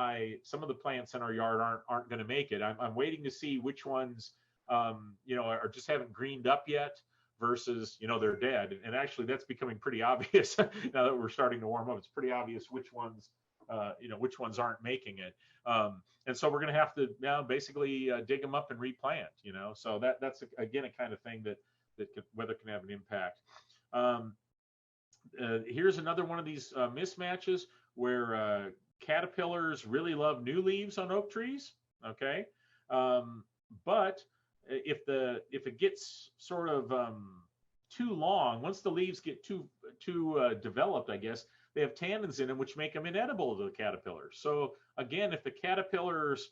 the plants in our yard aren't going to make it. I'm waiting to see which ones, are just haven't greened up yet versus, they're dead. And actually, that's becoming pretty obvious now that we're starting to warm up. It's pretty obvious which ones aren't making it. And so we're going to have to now basically dig them up and replant. So that's again a kind of thing that weather can have an impact. Here's another one of these mismatches where caterpillars really love new leaves on oak trees. Okay, but if it gets sort of too long, once the leaves get too developed, I guess, they have tannins in them which make them inedible to the caterpillars. So again, if the caterpillars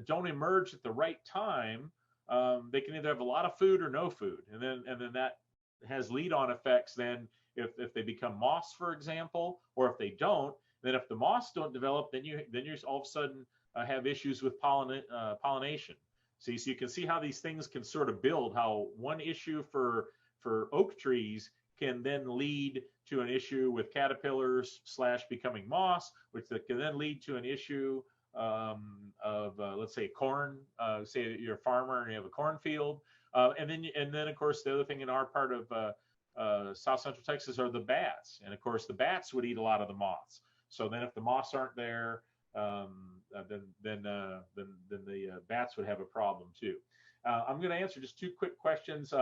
don't emerge at the right time, they can either have a lot of food or no food, and then that has lead-on effects. Then if they become moths, for example, or if they don't, then if the moths don't develop, then you all of a sudden have issues with pollination. So you can see how these things can sort of build, how one issue for oak trees can then lead to an issue with caterpillars / becoming moths, which can then lead to an issue of let's say corn. Say you're a farmer and you have a cornfield, and then of course the other thing in our part of South Central Texas are the bats, and of course the bats would eat a lot of the moths. So then if the moths aren't there, then the bats would have a problem too. I'm going to answer just two quick questions.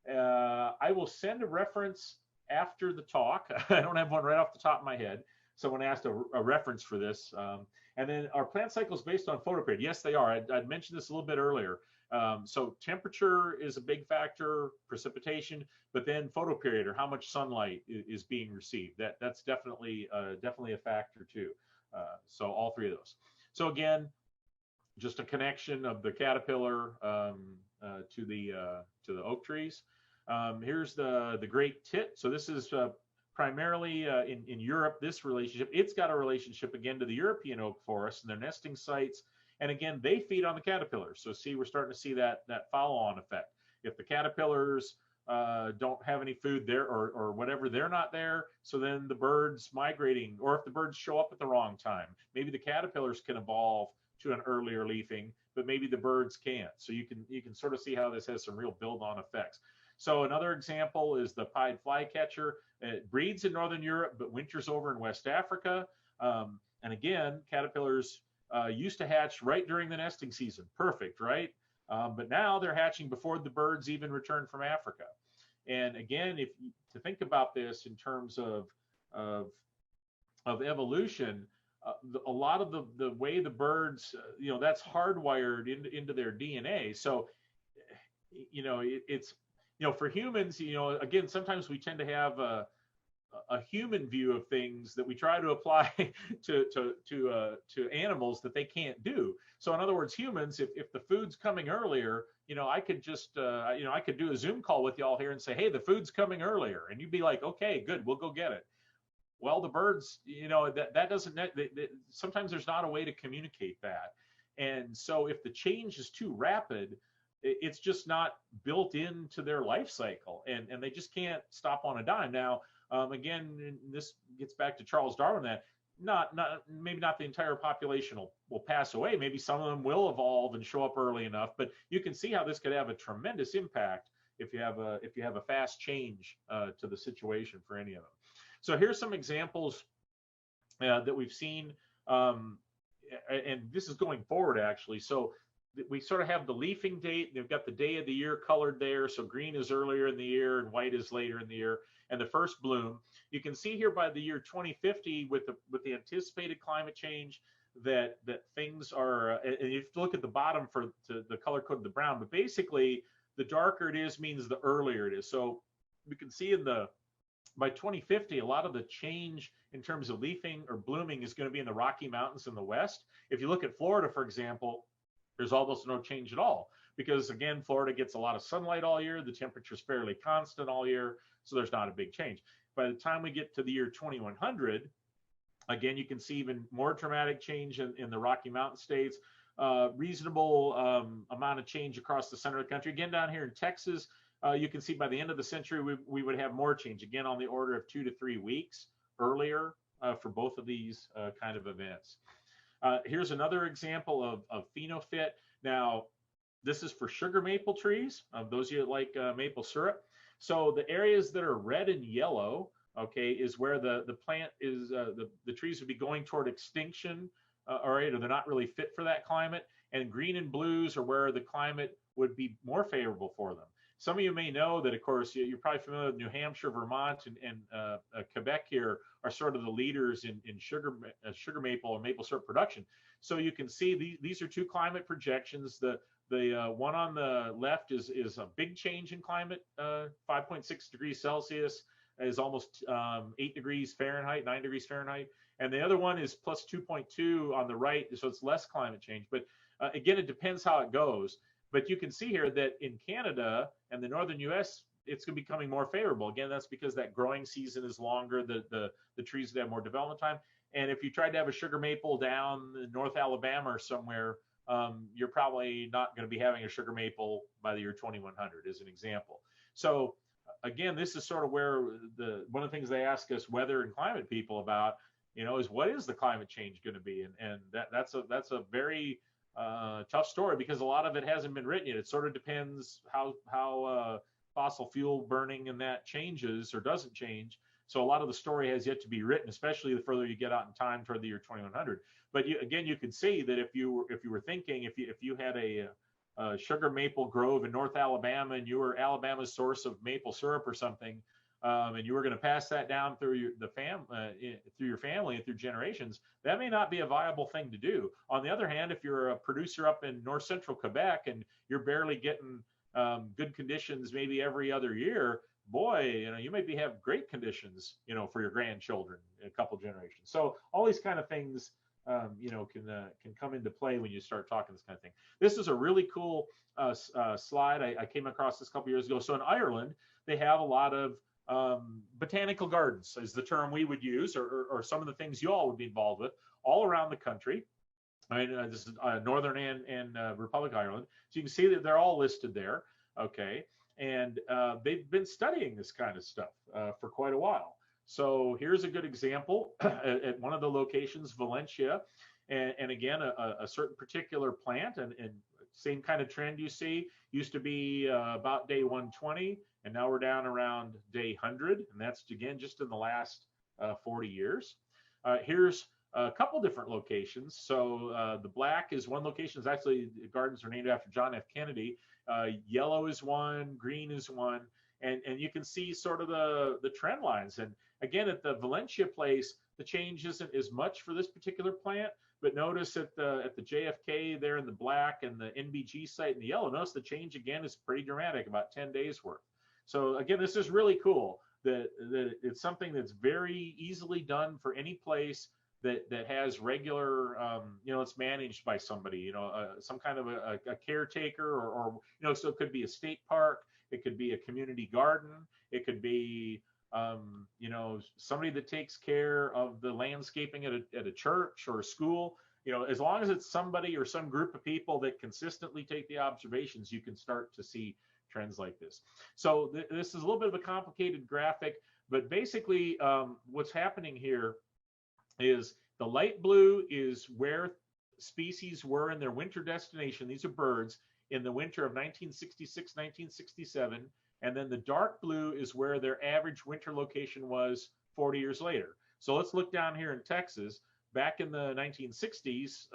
I will send a reference after the talk. I don't have one right off the top of my head. Someone asked a reference for this. And then, are plant cycles based on photoperiod? Yes, they are. I'd mentioned this a little bit earlier. So temperature is a big factor, precipitation, but then photoperiod, or how much sunlight is being received. That's definitely a factor too. So all three of those. So again, just a connection of the caterpillar to the oak trees. Here's the great tit. So this is primarily in Europe, this relationship. It's got a relationship again to the European oak forest and their nesting sites. And again, they feed on the caterpillars. So see, we're starting to see that follow-on effect. If the caterpillars don't have any food there or whatever, they're not there. So then the birds migrating, or if the birds show up at the wrong time, maybe the caterpillars can evolve to an earlier leafing, but maybe the birds can't. So you can sort of see how this has some real build-on effects. So another example is the pied flycatcher. It breeds in Northern Europe, but winters over in West Africa. And again, caterpillars used to hatch right during the nesting season. Perfect, right? But now they're hatching before the birds even return from Africa. And again, to think about this in terms of evolution, a lot of the way the birds, that's hardwired into their DNA. So, it's, for humans, again, sometimes we tend to have a human view of things that we try to apply to animals that they can't do. So in other words, humans, if the food's coming earlier, I could just, I could do a Zoom call with y'all here and say, hey, the food's coming earlier. And you'd be like, okay, good, we'll go get it. Well, the birds, that doesn't, sometimes there's not a way to communicate that. And so if the change is too rapid, it's just not built into their life cycle, and they just can't stop on a dime. Now, again, this gets back to Charles Darwin, that maybe not the entire population will pass away. Maybe some of them will evolve and show up early enough, but you can see how this could have a tremendous impact if you have a fast change to the situation for any of them. So here's some examples that we've seen, and this is going forward actually. So we sort of have the leafing date. They've got the day of the year colored there. So green is earlier in the year and white is later in the year. And the first bloom, you can see here by the year 2050 with the anticipated climate change that things are, and you have to look at the bottom for the color code of the brown, but basically the darker it is means the earlier it is. So we can see by 2050, a lot of the change in terms of leafing or blooming is going to be in the Rocky Mountains in the west. If you look at Florida, for example, there's almost no change at all, because again, Florida gets a lot of sunlight all year. The temperature is fairly constant all year, so there's not a big change. By the time we get to the year 2100, again, you can see even more dramatic change in the Rocky Mountain states, reasonable amount of change across the center of the country. Again, down here in Texas, you can see by the end of the century, we would have more change, again, on the order of 2 to 3 weeks earlier for both of these kind of events. Here's another example of phenofit. Now, this is for sugar maple trees, those of you that like maple syrup. So the areas that are red and yellow, okay, is where the plant is, the trees would be going toward extinction, or they're not really fit for that climate. And green and blues are where the climate would be more favorable for them. Some of you may know that, of course, you're probably familiar with New Hampshire, Vermont, and Quebec here are sort of the leaders in sugar maple or maple syrup production. So you can see these are two climate projections. The one on the left is a big change in climate, 5.6 degrees Celsius is almost 8 degrees Fahrenheit, 9 degrees Fahrenheit. And the other one is plus 2.2 on the right, so it's less climate change. But again, it depends how it goes. But you can see here that in Canada and the northern U.S., it's going to be becoming more favorable. Again, that's because that growing season is longer. The trees have more development time. And if you tried to have a sugar maple down in North Alabama or somewhere, you're probably not going to be having a sugar maple by the year 2100, as an example. So again, this is sort of where one of the things they ask us weather and climate people about, is what is the climate change going to be? And that's a very tough story, because a lot of it hasn't been written yet. It sort of depends how fossil fuel burning and that changes or doesn't change. So a lot of the story has yet to be written, especially the further you get out in time toward the year 2100. But you could see that if you were thinking, if you had a sugar maple grove in North Alabama and you were Alabama's source of maple syrup or something, and you were going to pass that down through your family and through generations, that may not be a viable thing to do. On the other hand, if you're a producer up in north central Quebec and you're barely getting good conditions maybe every other year, boy, you maybe have great conditions, for your grandchildren in a couple generations. So all these kind of things, can come into play when you start talking this kind of thing. This is a really cool slide. I came across this a couple years ago. So in Ireland, they have a lot of botanical gardens, is the term we would use, or some of the things you all would be involved with, all around the country. I mean, this is Northern and Republic of Ireland. So you can see that they're all listed there. Okay. And they've been studying this kind of stuff for quite a while. So here's a good example at one of the locations, Valencia. And again, a certain particular plant and same kind of trend you see, used to be about day 120, and now we're down around day 100. And that's, again, just in the last 40 years. Here's a couple different locations. So the black is one location. It's actually, the gardens are named after John F. Kennedy. Yellow is one, green is one. And you can see sort of the trend lines. And again, at the Valencia place, the change isn't as much for this particular plant. But notice at the JFK there in the black and the NBG site in the yellow, notice the change again is pretty dramatic, about 10 days worth. So again, this is really cool that it's something that's very easily done for any place that has regular, it's managed by somebody, some kind of a caretaker or so it could be a state park, it could be a community garden, it could be, somebody that takes care of the landscaping at a church or a school. As long as it's somebody or some group of people that consistently take the observations, you can start to see trends like this. So this is a little bit of a complicated graphic, but basically what's happening here is the light blue is where species were in their winter destination. These are birds in the winter of 1966, 1967. And then the dark blue is where their average winter location was 40 years later. So let's look down here in Texas. Back in the 1960s,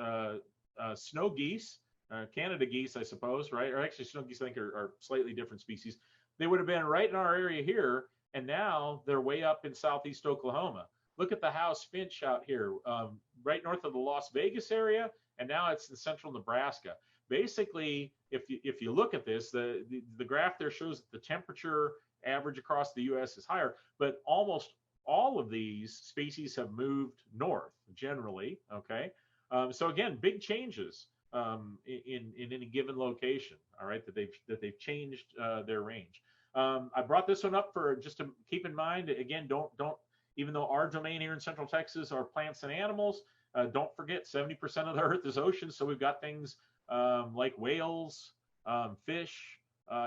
snow geese, Canada geese, I suppose, right? Or actually snow geese, I think, are slightly different species. They would have been right in our area here. And now they're way up in southeast Oklahoma. Look at the house finch out here, right north of the Las Vegas area. And now it's in central Nebraska. Basically, if you look at this, the graph there shows that the temperature average across the U.S. is higher, but almost all of these species have moved north generally. Okay, so again, big changes in any given location. All right, that they've changed their range. I brought this one up for just to keep in mind. Again, don't even though our domain here in Central Texas are plants and animals, don't forget 70% of the Earth is ocean. So we've got things like whales, fish,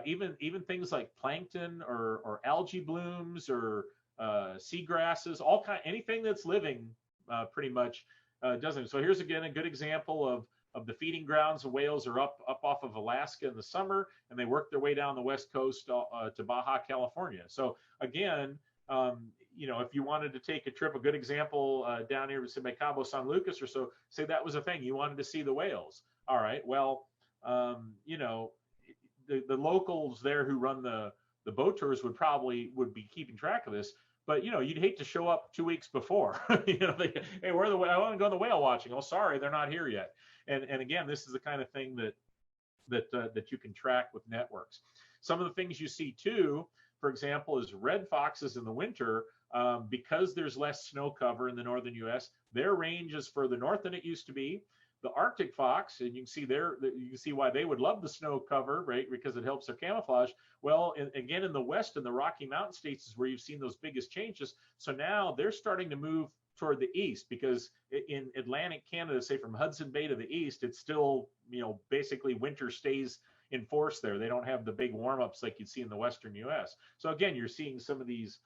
even things like plankton or algae blooms or seagrasses, anything that's living pretty much doesn't. So here's again a good example of the feeding grounds of whales are up off of Alaska in the summer, and they work their way down the west coast to Baja California. So again, if you wanted to take a trip, a good example down here, say by Cabo San Lucas or so, say that was a thing, you wanted to see the whales. All right, well, the locals there who run the boat tours would be keeping track of this, but you'd hate to show up 2 weeks before. Hey, I want to go on the whale watching. Oh, sorry, they're not here yet. And again, this is the kind of thing that you can track with networks. Some of the things you see too, for example, is red foxes in the winter. Because there's less snow cover in the northern U.S., their range is further north than it used to be. The Arctic fox, and you can see why they would love the snow cover, right? Because it helps their camouflage. Well, again, in the west, in the Rocky Mountain states, is where you've seen those biggest changes. So now they're starting to move toward the east, because in Atlantic Canada, say from Hudson Bay to the east, it's still, basically winter stays in force there. They don't have the big warm-ups like you'd see in the western U.S. So again, you're seeing some of these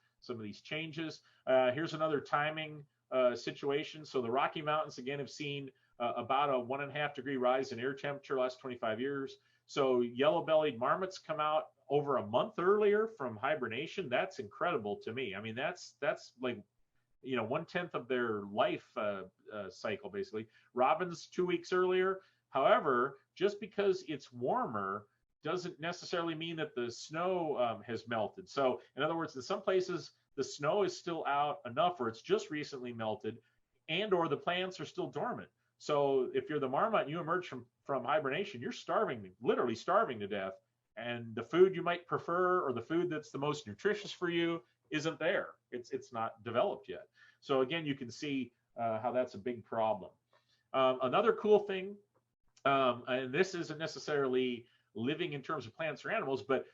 changes. Here's another timing situation. So the Rocky Mountains again have seen about a 1.5-degree rise in air temperature last 25 years. So yellow-bellied marmots come out over a month earlier from hibernation. That's incredible to me. I mean, that's like, 1/10 of their life cycle, basically. Robins 2 weeks earlier. However, just because it's warmer doesn't necessarily mean that the snow has melted. So in other words, in some places, the snow is still out enough or it's just recently melted, and or the plants are still dormant. So if you're the marmot and you emerge from hibernation, you're starving, literally starving to death. And the food you might prefer, or the food that's the most nutritious for you, isn't there. It's not developed yet. So again, you can see how that's a big problem. Another cool thing, and this isn't necessarily living in terms of plants or animals, but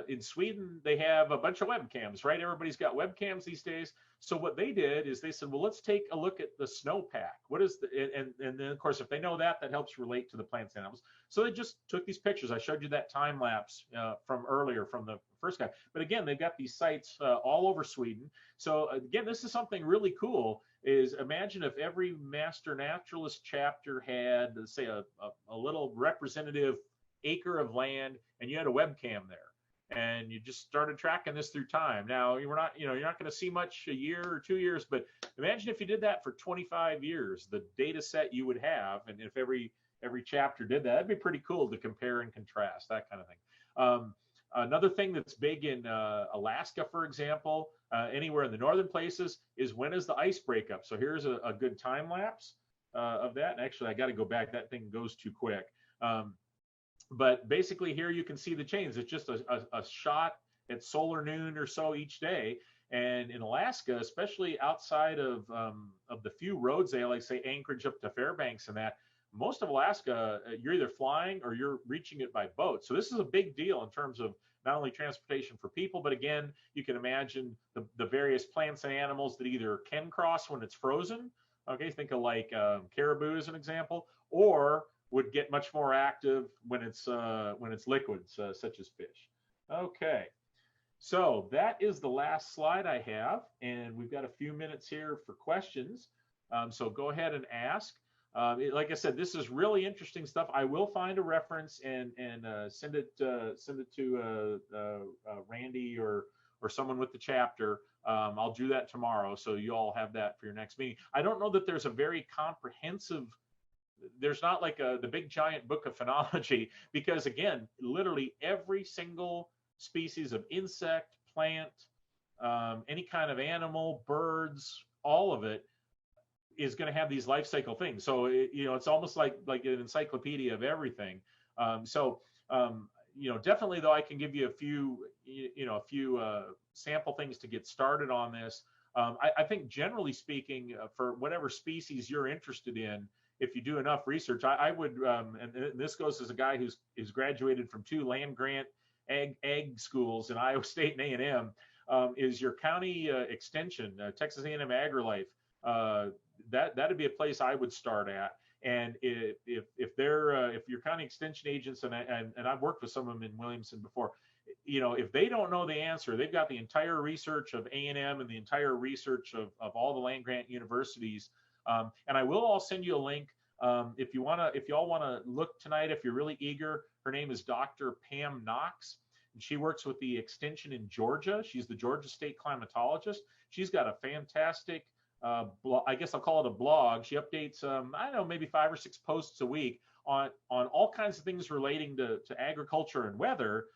in Sweden, they have a bunch of webcams, right? Everybody's got webcams these days. So what they did is they said, well, let's take a look at the snowpack. What is and then of course, if they know that helps relate to the plants and animals. So they just took these pictures. I showed you that time lapse from earlier from the first guy. But again, they've got these sites all over Sweden. So again, this is something really cool. Is imagine if every master naturalist chapter had, say, a little representative acre of land, and you had a webcam there, and you just started tracking this through time. Now you're not going to see much a year or 2 years, but imagine if you did that for 25 years, the data set you would have, and if every chapter did that, that'd be pretty cool to compare and contrast, that kind of thing. Another thing that's big in Alaska, for example, anywhere in the northern places, is when is the ice breakup. So here's a good time lapse of that. And actually, I got to go back. That thing goes too quick. But basically here you can see the change. It's just a shot at solar noon or so each day. And in Alaska, especially outside of the few roads they like, say Anchorage up to Fairbanks and that, most of Alaska, you're either flying or you're reaching it by boat. So this is a big deal in terms of not only transportation for people, but again, you can imagine the various plants and animals that either can cross when it's frozen. Okay, think of like caribou as an example, or would get much more active when it's liquids, such as fish. Okay, so that is the last slide I have, and we've got a few minutes here for questions. So go ahead and ask. Like I said, this is really interesting stuff. I will find a reference and send it to Randy or someone with the chapter. I'll do that tomorrow, so you all have that for your next meeting. I don't know that there's a very comprehensive. There's not like the big giant book of phenology, because again, literally every single species of insect, plant, any kind of animal, birds, all of it is going to have these life cycle things. So it's almost like an encyclopedia of everything. Definitely though, I can give you a few sample things to get started on this. I think generally speaking, for whatever species you're interested in, if you do enough research, I would, and this goes as a guy who's graduated from 2 land grant ag schools in Iowa State and A&M, is your county extension, Texas A&M AgriLife. That'd be a place I would start at. And if your county extension agents, and I've worked with some of them in Williamson before, if they don't know the answer, they've got the entire research of A&M and the entire research of all the land grant universities. And I will all send you a link if you all want to look tonight. If you're really eager, her name is Dr. Pam Knox, and she works with the extension in Georgia. She's the Georgia State climatologist. She's got a fantastic I guess I'll call it a blog. She updates, I don't know, maybe 5 or 6 posts a week on all kinds of things relating to agriculture and weather.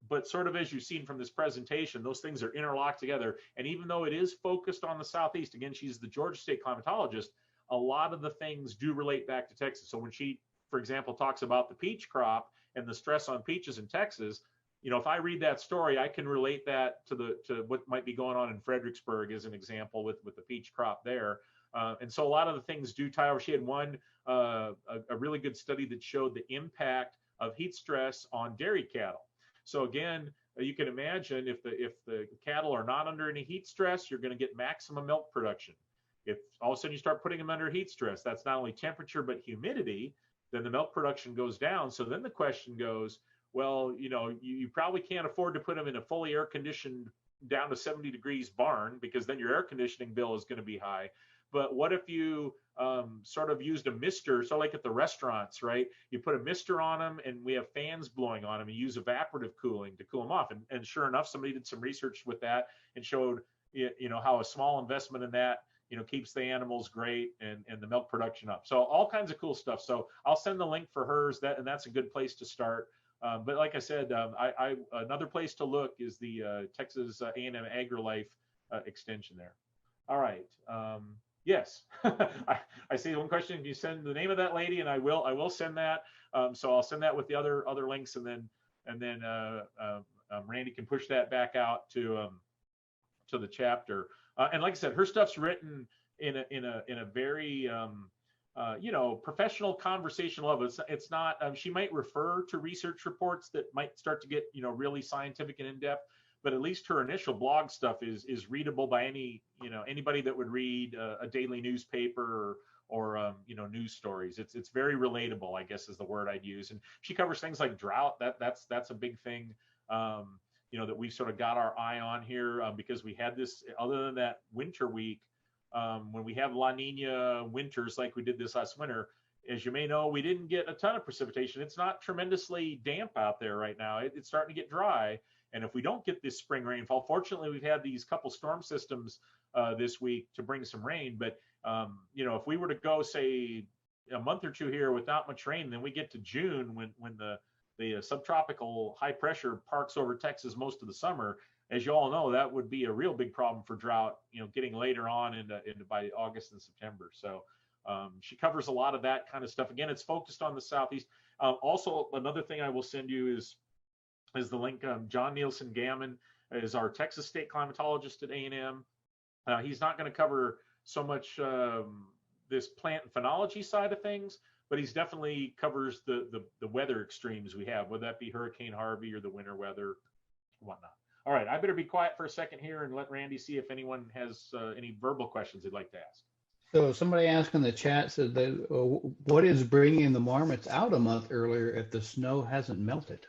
But sort of as you've seen from this presentation, those things are interlocked together. And even though it is focused on the Southeast, again, she's the Georgia State climatologist, a lot of the things do relate back to Texas. So when she, for example, talks about the peach crop and the stress on peaches in Texas, if I read that story, I can relate that to what might be going on in Fredericksburg as an example with the peach crop there. And so a lot of the things do tie over. She had one, a really good study that showed the impact of heat stress on dairy cattle. So again, you can imagine if the cattle are not under any heat stress, you're going to get maximum milk production. If all of a sudden you start putting them under heat stress, that's not only temperature but humidity, then the milk production goes down. So then the question goes, well, you probably can't afford to put them in a fully air conditioned down to 70 degrees barn, because then your air conditioning bill is going to be high. But what if you sort of used a mister. So like at the restaurants, right? You put a mister on them, and we have fans blowing on them, and use evaporative cooling to cool them off. And sure enough, somebody did some research with that and showed, how a small investment in that, keeps the animals great and the milk production up. So all kinds of cool stuff. So I'll send the link for hers, and that's a good place to start. But like I said, another place to look is the Texas A&M AgriLife extension there. All right. Yes, I see one question. Can you send the name of that lady? And I will send that. So I'll send that with the other links, and then Randy can push that back out to the chapter. And like I said, her stuff's written in a very professional conversation level. It's not. She might refer to research reports that might start to get really scientific and in depth, but at least her initial blog stuff is readable by anybody that would read a daily newspaper or news stories. It's very relatable, I guess is the word I'd use. And she covers things like drought. That's a big thing. That we've sort of got our eye on here because we had this, other than that winter week, when we have La Nina winters like we did this last winter, as you may know, we didn't get a ton of precipitation. It's not tremendously damp out there right now. It's starting to get dry. And if we don't get this spring rainfall, fortunately, we've had these couple storm systems this week to bring some rain. But, if we were to go, say, a month or two here without much rain, then we get to June when the subtropical high pressure parks over Texas most of the summer. As you all know, that would be a real big problem for drought, getting later on into by August and September. So she covers a lot of that kind of stuff. Again, it's focused on the Southeast. Also, another thing I will send you is the link. John Nielsen Gammon is our Texas state climatologist at A&M. He's not going to cover so much this plant and phenology side of things, but he's definitely covers the weather extremes we have, whether that be Hurricane Harvey or the winter weather, whatnot. All right, I better be quiet for a second here and let Randy see if anyone has any verbal questions they'd like to ask. So somebody asked in the chat said that what is bringing the marmots out a month earlier if the snow hasn't melted?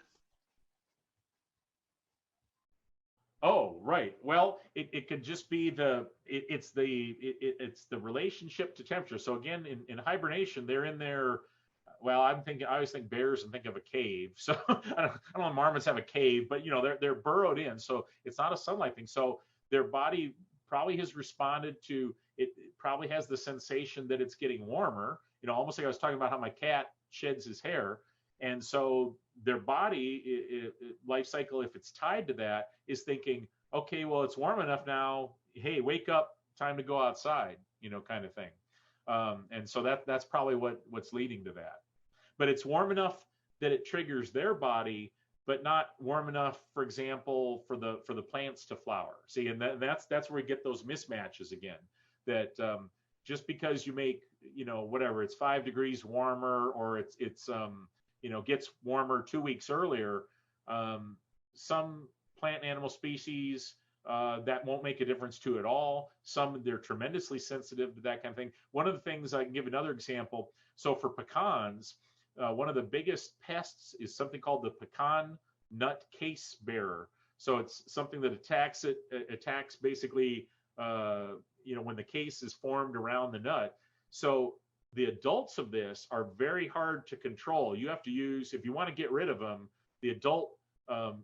Oh, right. Well, it could just be it's the relationship to temperature. So again, in hibernation, they're in there. Well, I always think bears and think of a cave. So I don't know if marmots have a cave, but they're burrowed in. So it's not a sunlight thing. So their body probably has responded to it. It probably has the sensation that it's getting warmer. Almost like I was talking about how my cat sheds his hair. And so their body life cycle, if it's tied to that, is thinking, okay, well, it's warm enough now. Hey, wake up, time to go outside, kind of thing. And so that's probably what's leading to that. But it's warm enough that it triggers their body, but not warm enough, for example, for the plants to flower. See, and that's where we get those mismatches again. That just because you make whatever, it's 5 degrees warmer, or it's gets warmer 2 weeks earlier, some plant and animal species that won't make a difference to at all. Some, they're tremendously sensitive to that kind of thing. One of the things, I can give another example. So for pecans, one of the biggest pests is something called the pecan nut case bearer. So it's something that attacks basically, when the case is formed around the nut. So the adults of this are very hard to control. You have to use, if you want to get rid of them, the adult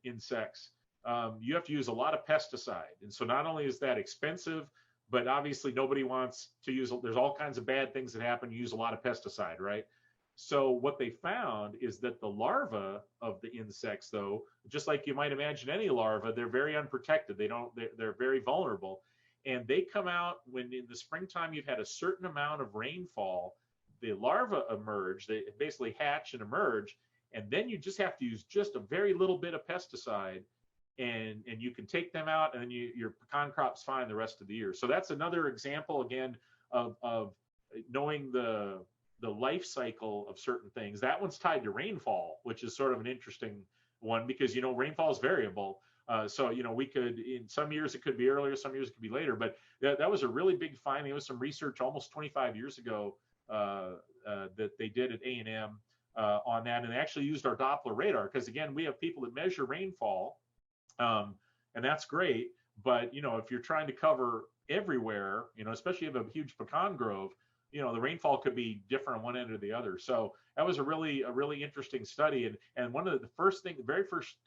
insects, you have to use a lot of pesticide. And so not only is that expensive, but obviously nobody wants to use, there's all kinds of bad things that happen. You use a lot of pesticide, right? So what they found is that the larvae of the insects, though, just like you might imagine any larva, they're very unprotected. They're very vulnerable. And they come out when in the springtime you've had a certain amount of rainfall, the larvae emerge, they basically hatch and emerge, and then you just have to use just a very little bit of pesticide, and you can take them out, and then your pecan crop's fine the rest of the year. So that's another example, again, of knowing the life cycle of certain things. That one's tied to rainfall, which is sort of an interesting one because, rainfall is variable. So, we could, in some years it could be earlier, some years it could be later, but that was a really big finding. There was some research almost 25 years ago that they did at A&M on that. And they actually used our Doppler radar because, again, we have people that measure rainfall, and that's great. But, if you're trying to cover everywhere, especially if you have a huge pecan grove, the rainfall could be different on one end or the other. So that was a really interesting study. And one of the very first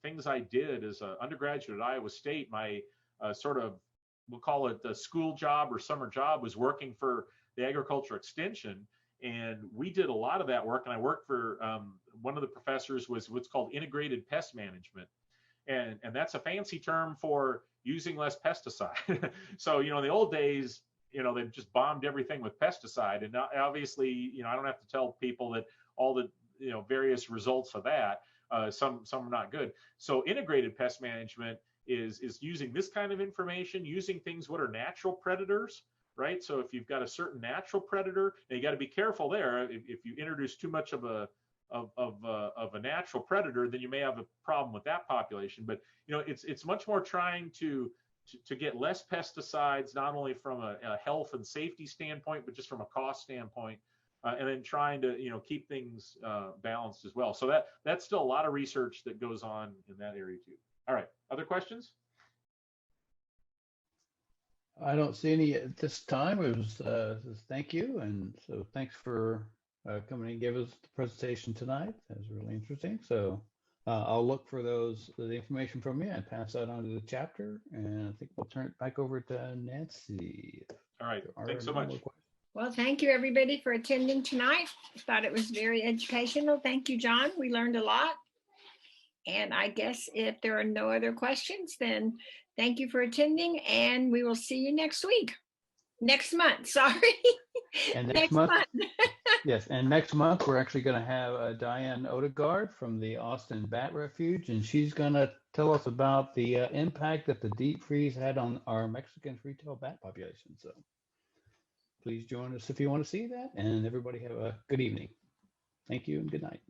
things I did as an undergraduate at Iowa State, my sort of, we'll call it a school job or summer job, was working for the agriculture extension. And we did a lot of that work. And I worked for one of the professors was what's called integrated pest management. And that's a fancy term for using less pesticide. So, in the old days, they've just bombed everything with pesticide. And obviously, I don't have to tell people that all the, various results of that, some are not good. So integrated pest management is using this kind of information, using things, what are natural predators, right? So if you've got a certain natural predator, and you got to be careful there. If you introduce too much of a natural predator, then you may have a problem with that population. But it's much more trying to get less pesticides, not only from a health and safety standpoint, but just from a cost standpoint, and then trying to keep things balanced as well. So that's still a lot of research that goes on in that area too. All right, other questions? I don't see any at this time. It was thank you, and so thanks for coming and give us the presentation tonight. That was really interesting. So I'll look for the information from you and pass that on to the chapter. And I think we'll turn it back over to Nancy. All right. Thanks so much. Well, thank you everybody for attending tonight. Thought it was very educational. Thank you, John. We learned a lot. And I guess if there are no other questions, then thank you for attending, and we will see you next month. Sorry. And next month. Yes, and next month we're actually going to have Diane Odegaard from the Austin Bat Refuge, and she's going to tell us about the impact that the deep freeze had on our Mexican free-tailed bat population. So please join us if you want to see that, and everybody have a good evening. Thank you and good night.